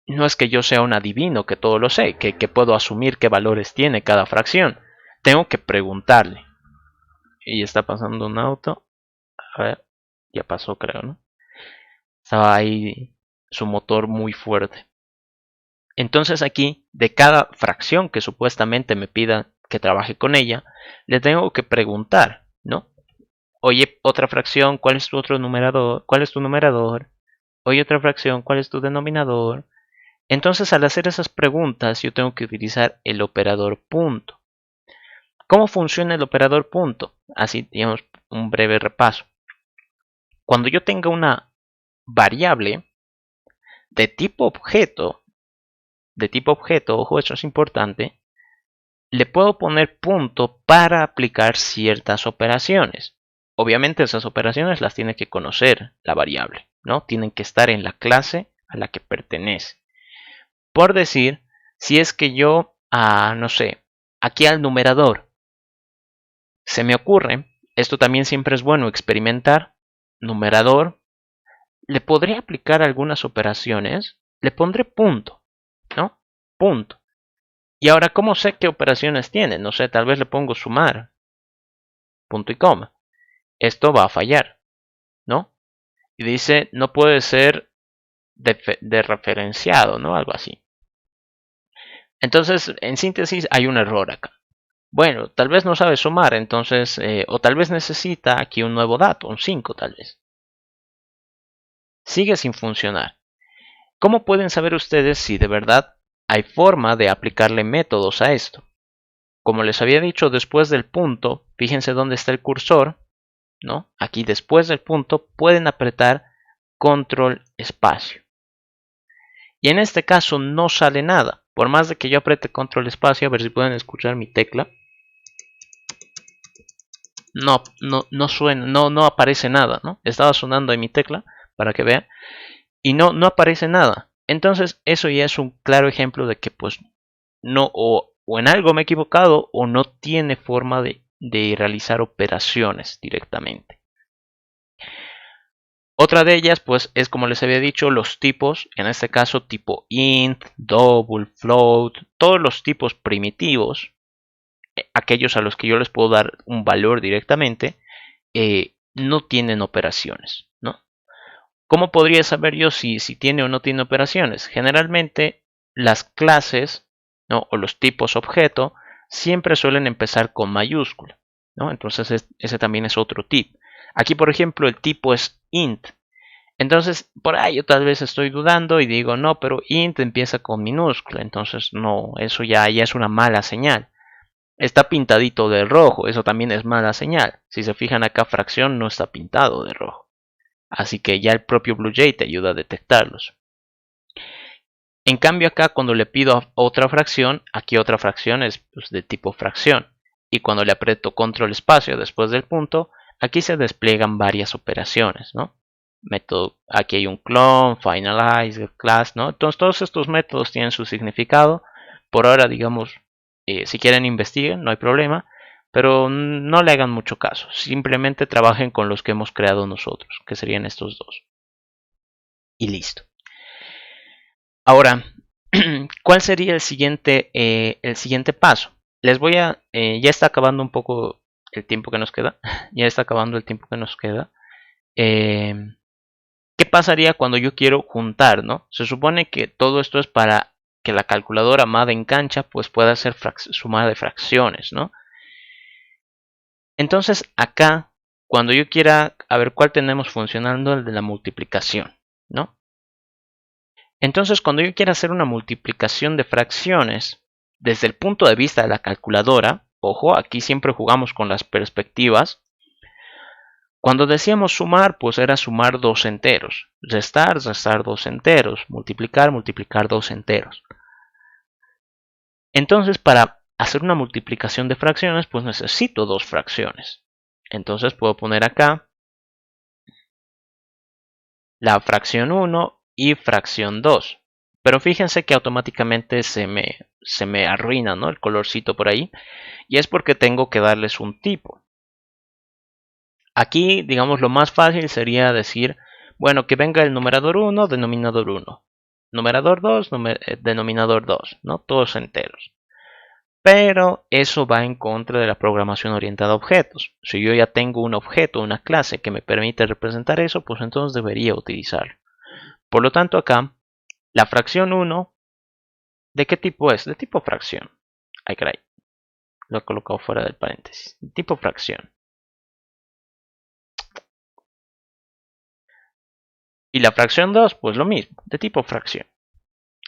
No es que yo sea un adivino, que todo lo sé, que puedo asumir qué valores tiene cada fracción. Tengo que preguntarle. Y está pasando un auto. A ver, ya pasó creo, ¿no? Estaba ahí su motor muy fuerte. Entonces aquí, de cada fracción que supuestamente me pida que trabaje con ella, le tengo que preguntar, ¿no? Oye, otra fracción, ¿cuál es tu otro numerador? ¿Cuál es tu numerador? Oye, otra fracción, ¿cuál es tu denominador? Entonces, al hacer esas preguntas, yo tengo que utilizar el operador punto. ¿Cómo funciona el operador punto? Así, digamos, un breve repaso. Cuando yo tenga una variable de tipo objeto, ojo, eso es importante, le puedo poner punto para aplicar ciertas operaciones. Obviamente esas operaciones las tiene que conocer la variable, ¿no? Tienen que estar en la clase a la que pertenece. Por decir, si es que yo, no sé, aquí al numerador se me ocurre, esto también siempre es bueno experimentar, numerador, le podría aplicar algunas operaciones, le pondré punto, ¿no? Punto. Y ahora, ¿cómo sé qué operaciones tiene? No sé, tal vez le pongo sumar, punto y coma. Esto va a fallar, ¿no? Y dice, no puede ser de referenciado, ¿no? Algo así. Entonces, en síntesis, hay un error acá. Bueno, tal vez no sabe sumar, entonces, o tal vez necesita aquí un nuevo dato, un 5 tal vez. Sigue sin funcionar. ¿Cómo pueden saber ustedes si de verdad hay forma de aplicarle métodos a esto? Como les había dicho, después del punto, fíjense dónde está el cursor, ¿no? Aquí después del punto pueden apretar control espacio. Y en este caso no sale nada. Por más de que yo apriete control espacio, a ver si pueden escuchar mi tecla. No suena, no aparece nada, ¿no? Estaba sonando en mi tecla para que vean. Y no aparece nada. Entonces eso ya es un claro ejemplo de que pues no, o en algo me he equivocado o no tiene forma de realizar operaciones directamente. Otra de ellas, pues, es como les había dicho, los tipos, en este caso tipo int, double, float, todos los tipos primitivos, aquellos a los que yo les puedo dar un valor directamente, no tienen operaciones, ¿no? ¿Cómo podría saber yo si tiene o no tiene operaciones? Generalmente las clases, ¿no? O los tipos objeto siempre suelen empezar con mayúscula, ¿no? Entonces ese también es otro tip. Aquí, por ejemplo, el tipo es int. Entonces, por ahí yo tal vez estoy dudando y digo, no, pero int empieza con minúscula. Entonces, no, eso ya es una mala señal. Está pintadito de rojo, eso también es mala señal. Si se fijan acá, fracción no está pintado de rojo. Así que ya el propio BlueJ te ayuda a detectarlos. En cambio acá cuando le pido otra fracción, aquí otra fracción es pues, de tipo fracción. Y cuando le aprieto control espacio después del punto, aquí se despliegan varias operaciones, ¿no? Método, aquí hay un clone, finalize, get class, ¿no? Entonces todos estos métodos tienen su significado. Por ahora, digamos, si quieren investiguen, no hay problema. Pero no le hagan mucho caso. Simplemente trabajen con los que hemos creado nosotros, que serían estos dos. Y listo. Ahora, ¿cuál sería el siguiente paso? Les voy a... ya está acabando un poco el tiempo que nos queda. Ya está acabando el tiempo que nos queda. Eh, ¿Qué pasaría cuando yo quiero juntar, no? Se supone que todo esto es para que la calculadora amada en cancha pues pueda hacer suma de fracciones, ¿no? Entonces acá, cuando yo quiera, a ver cuál tenemos funcionando, el de la multiplicación, ¿no? Entonces, cuando yo quiera hacer una multiplicación de fracciones, desde el punto de vista de la calculadora, ojo, aquí siempre jugamos con las perspectivas. Cuando decíamos sumar, pues era sumar dos enteros. Restar, restar dos enteros. Multiplicar, multiplicar dos enteros. Entonces, para hacer una multiplicación de fracciones, pues necesito dos fracciones. Entonces puedo poner acá la fracción 1 y fracción 2. Pero fíjense que automáticamente se me arruina, ¿no? El colorcito por ahí. Y es porque tengo que darles un tipo. Aquí, digamos, lo más fácil sería decir, bueno, que venga el numerador 1, denominador 1. Numerador 2, denominador 2, ¿no? Todos enteros. Pero eso va en contra de la programación orientada a objetos. Si yo ya tengo un objeto, una clase que me permite representar eso, pues entonces debería utilizarlo. Por lo tanto, acá, la fracción 1, ¿de qué tipo es? De tipo fracción. Ay, caray. Lo he colocado fuera del paréntesis. Tipo fracción. Y la fracción 2, pues lo mismo, de tipo fracción.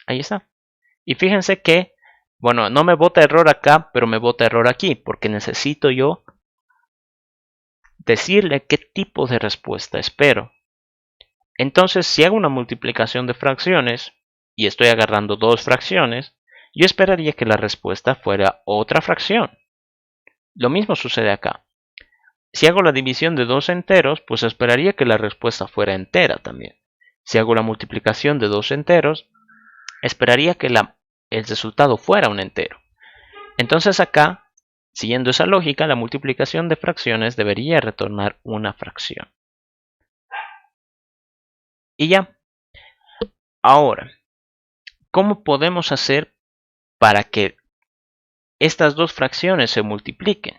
Ahí está. Y fíjense que, bueno, no me bota error acá, pero me bota error aquí, porque necesito yo decirle qué tipo de respuesta espero. Entonces, si hago una multiplicación de fracciones y estoy agarrando dos fracciones, yo esperaría que la respuesta fuera otra fracción. Lo mismo sucede acá. Si hago la división de dos enteros, pues esperaría que la respuesta fuera entera también. Si hago la multiplicación de dos enteros, esperaría que el resultado fuera un entero. Entonces acá, siguiendo esa lógica, la multiplicación de fracciones debería retornar una fracción. Y ya. Ahora, ¿cómo podemos hacer para que estas dos fracciones se multipliquen?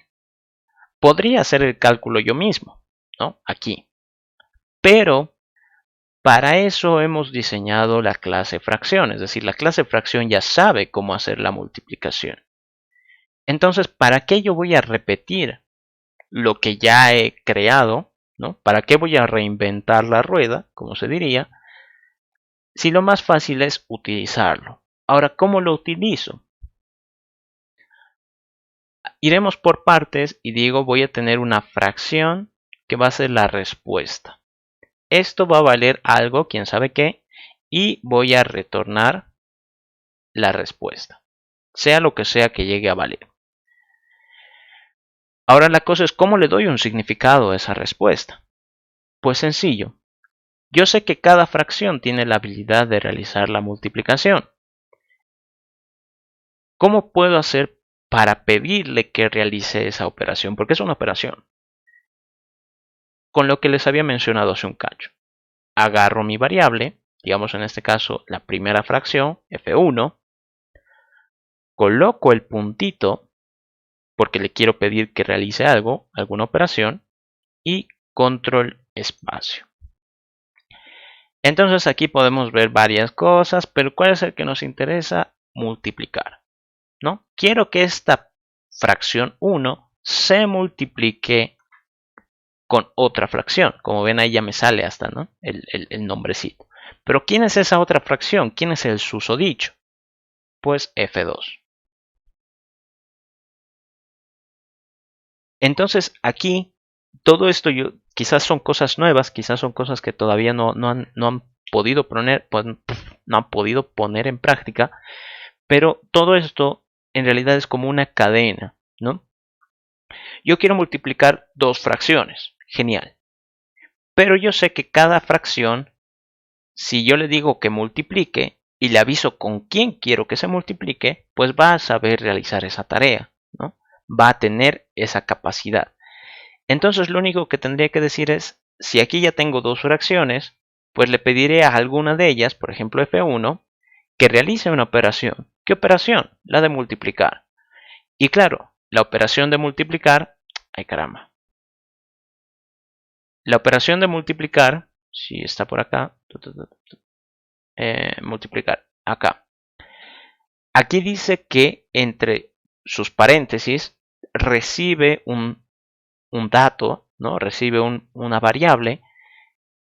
Podría hacer el cálculo yo mismo, ¿no? Aquí. Pero para eso hemos diseñado la clase fracción, es decir, la clase fracción ya sabe cómo hacer la multiplicación. Entonces, ¿para qué yo voy a repetir lo que ya he creado? ¿No? ¿Para qué voy a reinventar la rueda, como se diría? Si lo más fácil es utilizarlo. Ahora, ¿cómo lo utilizo? Iremos por partes y digo voy a tener una fracción que va a ser la respuesta. Esto va a valer algo, quién sabe qué, y voy a retornar la respuesta, sea lo que sea que llegue a valer. Ahora la cosa es cómo le doy un significado a esa respuesta. Pues sencillo. Yo sé que cada fracción tiene la habilidad de realizar la multiplicación. ¿Cómo puedo hacer para pedirle que realice esa operación? Porque es una operación. Con lo que les había mencionado hace un cacho. agarro mi variable, digamos en este caso la primera fracción, f1, coloco el puntito porque le quiero pedir que realice algo, alguna operación, y control espacio. Entonces aquí podemos ver varias cosas, pero ¿cuál es el que nos interesa? Multiplicar, ¿no? Quiero que esta fracción 1 se multiplique con otra fracción. Como ven ahí ya me sale hasta, ¿no? el nombrecito. Pero ¿quién es esa otra fracción? ¿Quién es el susodicho? Pues f2. Entonces aquí todo esto quizás son cosas nuevas, quizás son cosas que todavía no han podido poner, pues, no han podido poner en práctica, pero todo esto en realidad es como una cadena, ¿no? Yo quiero multiplicar dos fracciones, genial, pero yo sé que cada fracción, si yo le digo que multiplique y le aviso con quién quiero que se multiplique, pues va a saber realizar esa tarea, ¿no? Va a tener esa capacidad. Entonces lo único que tendría que decir es, si aquí ya tengo dos fracciones, pues le pediré a alguna de ellas, por ejemplo f1, que realice una operación. ¿Qué operación? La de multiplicar. Y claro, la operación de multiplicar, ay caramba, la operación de multiplicar, si está por acá, multiplicar, acá. Aquí dice que entre sus paréntesis recibe un dato, ¿no? Recibe una variable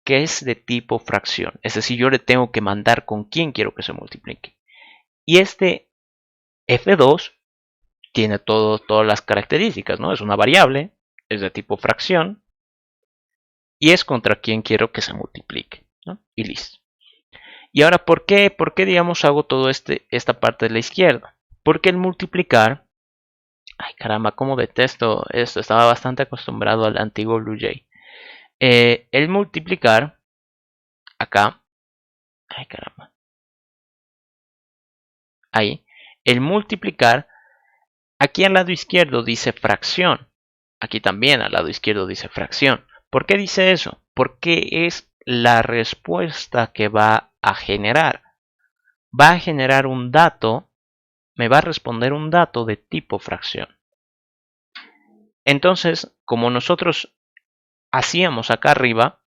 que es de tipo fracción. Es decir, yo le tengo que mandar con quién quiero que se multiplique. Y este f2 tiene todas las características, ¿no? Es una variable, es de tipo fracción y es contra quién quiero que se multiplique, ¿no? Y listo. Y ahora, ¿por qué digamos hago todo esta parte de la izquierda? Porque el multiplicar, ay caramba, cómo detesto esto, estaba bastante acostumbrado al antiguo BlueJ. El multiplicar, acá, ay caramba, ahí, el multiplicar, aquí al lado izquierdo dice fracción, aquí también al lado izquierdo dice fracción. ¿Por qué dice eso? Porque es la respuesta que va a generar. Va a generar un dato, me va a responder un dato de tipo fracción. Entonces, como nosotros hacíamos acá arriba,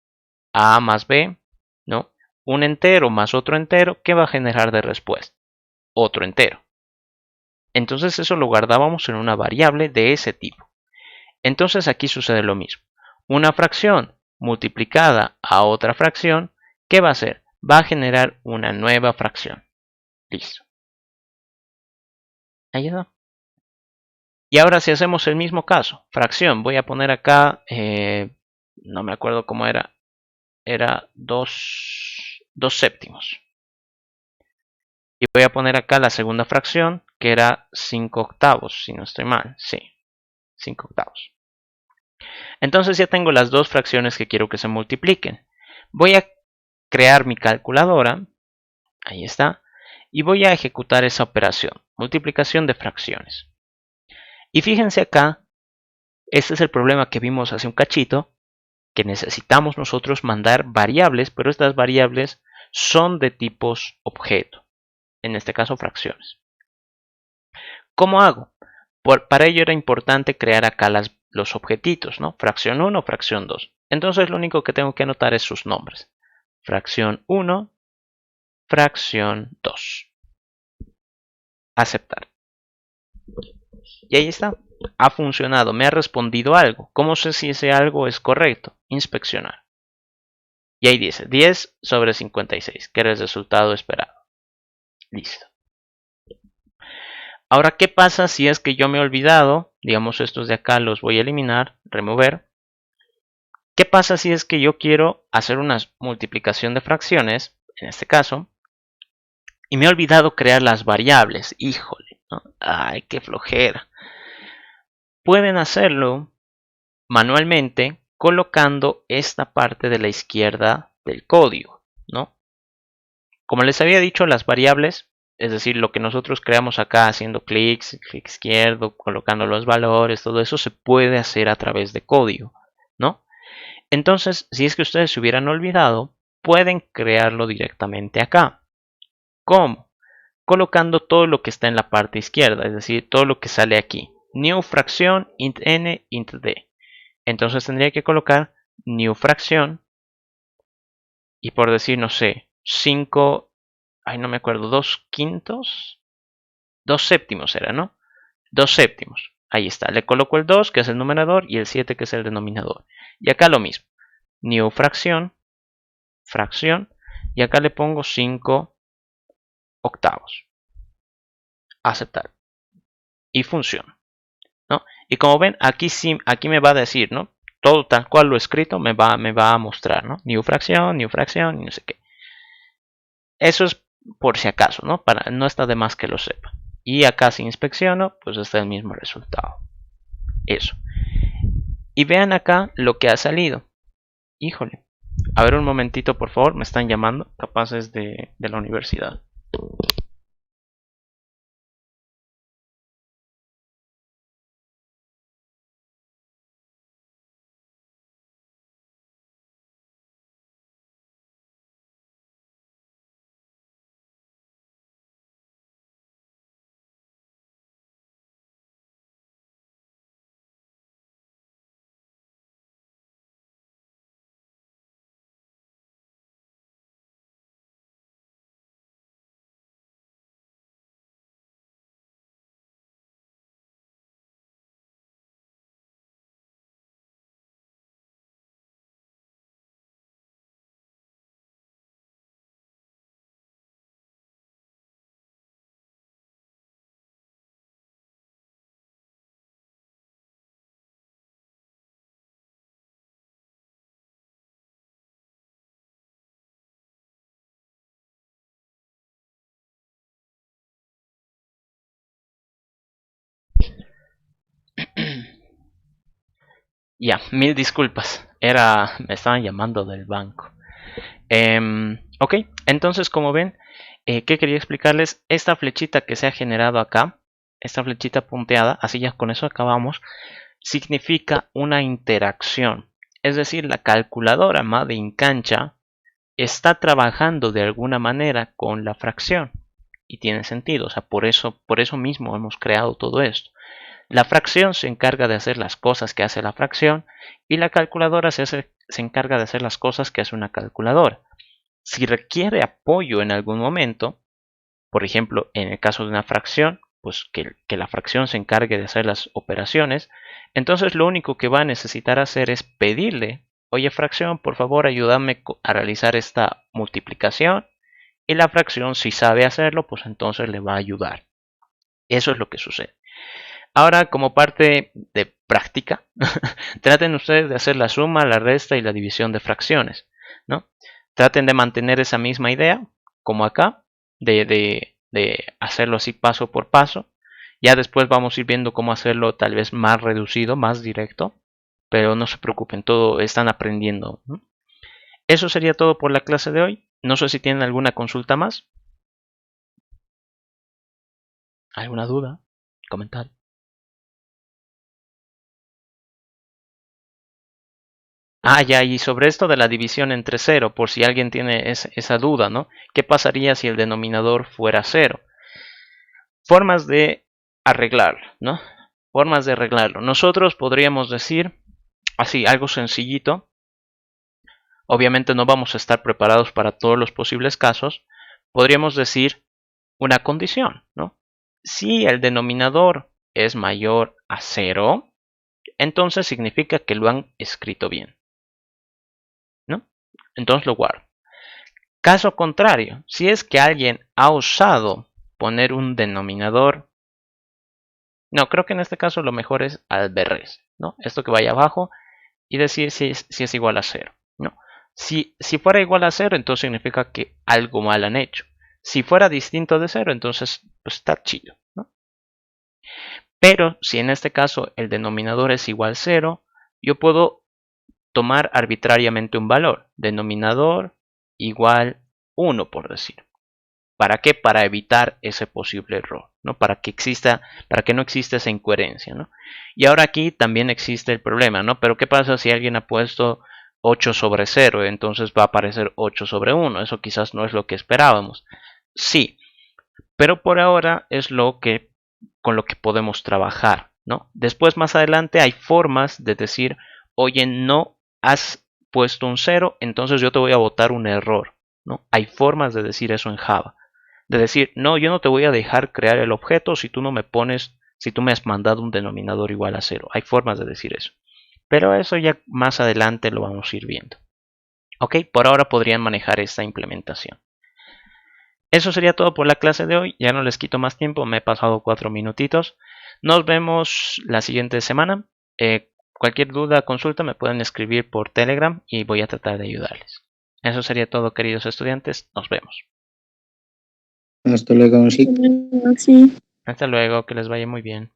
a más b, ¿no? Un entero más otro entero, ¿qué va a generar de respuesta? Otro entero. Entonces eso lo guardábamos en una variable de ese tipo. Entonces aquí sucede lo mismo. Una fracción multiplicada a otra fracción, ¿qué va a hacer? Va a generar una nueva fracción. Listo. Ahí está. Y ahora si hacemos el mismo caso, fracción, voy a poner acá, no me acuerdo cómo era 2 séptimos. Y voy a poner acá la segunda fracción, que era 5 octavos, si no estoy mal. Sí, 5 octavos. Entonces ya tengo las dos fracciones que quiero que se multipliquen. Voy a crear mi calculadora, ahí está, y voy a ejecutar esa operación, multiplicación de fracciones. Y fíjense acá, este es el problema que vimos hace un cachito, que necesitamos nosotros mandar variables, pero estas variables son de tipos objeto, en este caso fracciones. ¿Cómo hago? Para ello era importante crear acá los objetitos, ¿no? Fracción 1, fracción 2. Entonces lo único que tengo que anotar es sus nombres. Fracción 1, fracción 2. Aceptar. Y ahí está. Ha funcionado. Me ha respondido algo. ¿Cómo sé si ese algo es correcto? Inspeccionar. Y ahí dice 10 sobre 56, que era el resultado esperado. Listo. Ahora, ¿qué pasa si es que yo me he olvidado? Digamos, estos de acá los voy a eliminar, remover. ¿Qué pasa si es que yo quiero hacer una multiplicación de fracciones, en este caso, y me he olvidado crear las variables? Híjole, ¿no? Ay, qué flojera. Pueden hacerlo manualmente colocando esta parte de la izquierda del código, ¿no? Como les había dicho, las variables, es decir, lo que nosotros creamos acá haciendo clic izquierdo, colocando los valores, todo eso se puede hacer a través de código, ¿no? Entonces, si es que ustedes se hubieran olvidado, pueden crearlo directamente acá. ¿Cómo? Colocando todo lo que está en la parte izquierda, es decir, todo lo que sale aquí. New fracción int n int d. Entonces tendría que colocar new fracción y por decir, no sé, 5, ay no me acuerdo, 2 quintos, 2 séptimos era, ¿no? 2 séptimos. Ahí está, le coloco el 2 que es el numerador y el 7 que es el denominador. Y acá lo mismo, new fracción, fracción, y acá le pongo 5 octavos. Aceptar. Y funciona, ¿no? Y como ven, aquí sí, aquí me va a decir, ¿no? Todo tal cual lo escrito me va a mostrar, ¿no? New fracción, y no sé qué. Eso es por si acaso, ¿no? No está de más que lo sepa. Y acá si inspecciono, pues está el mismo resultado. Eso. Y vean acá lo que ha salido. Híjole. A ver un momentito, por favor. Me están llamando. Capaz es de la universidad. Ya, mil disculpas. Me estaban llamando del banco. Ok, entonces como ven, ¿qué quería explicarles? Esta flechita que se ha generado acá, esta flechita punteada, así ya con eso acabamos, significa una interacción. Es decir, la calculadora Made in Cancha está trabajando de alguna manera con la fracción. Y tiene sentido, o sea, por eso mismo hemos creado todo esto. La fracción se encarga de hacer las cosas que hace la fracción y la calculadora se encarga de hacer las cosas que hace una calculadora. Si requiere apoyo en algún momento, por ejemplo, en el caso de una fracción, pues que la fracción se encargue de hacer las operaciones, entonces lo único que va a necesitar hacer es pedirle, oye fracción, por favor ayúdame a realizar esta multiplicación, y la fracción si sabe hacerlo, pues entonces le va a ayudar. Eso es lo que sucede. Ahora, como parte de práctica, traten ustedes de hacer la suma, la resta y la división de fracciones, ¿no? Traten de mantener esa misma idea, como acá, de hacerlo así paso por paso. Ya después vamos a ir viendo cómo hacerlo tal vez más reducido, más directo, pero no se preocupen, todo están aprendiendo, ¿no? Eso sería todo por la clase de hoy. No sé si tienen alguna consulta más, alguna duda, comentario. Ah, ya, y sobre esto de la división entre cero, por si alguien tiene esa duda, ¿no? ¿Qué pasaría si el denominador fuera cero? Formas de arreglarlo, ¿no? Formas de arreglarlo. Nosotros podríamos decir, así, algo sencillito. Obviamente no vamos a estar preparados para todos los posibles casos. Podríamos decir una condición, ¿no? Si el denominador es mayor a cero, entonces significa que lo han escrito bien, ¿no? Entonces lo guardo. Caso contrario, si es que alguien ha osado poner un denominador, no, creo que en este caso lo mejor es alberrez, ¿no? Esto que vaya abajo y decir si es igual a cero, ¿no? Si fuera igual a cero, entonces significa que algo mal han hecho. Si fuera distinto de cero, entonces pues está chido, ¿no? Pero si en este caso el denominador es igual a cero, yo puedo tomar arbitrariamente un valor, denominador igual 1 por decir. ¿Para qué? Para evitar ese posible error, ¿no? Para que no exista esa incoherencia, ¿no? Y ahora aquí también existe el problema, ¿no? Pero ¿qué pasa si alguien ha puesto 8 sobre 0, entonces va a aparecer 8 sobre 1. Eso quizás no es lo que esperábamos. Sí, pero por ahora es con lo que podemos trabajar, ¿no? Después, más adelante, hay formas de decir, oye, no has puesto un 0, entonces yo te voy a botar un error, ¿no? Hay formas de decir eso en Java. De decir, no, yo no te voy a dejar crear el objeto si tú no me pones, si tú me has mandado un denominador igual a 0. Hay formas de decir eso. Pero eso ya más adelante lo vamos a ir viendo. Ok, por ahora podrían manejar esta implementación. Eso sería todo por la clase de hoy. Ya no les quito más tiempo, me he pasado 4 minutitos. Nos vemos la siguiente semana. Cualquier duda, consulta, me pueden escribir por Telegram y voy a tratar de ayudarles. Eso sería todo, queridos estudiantes. Nos vemos. Hasta luego, sí. Hasta luego, que les vaya muy bien.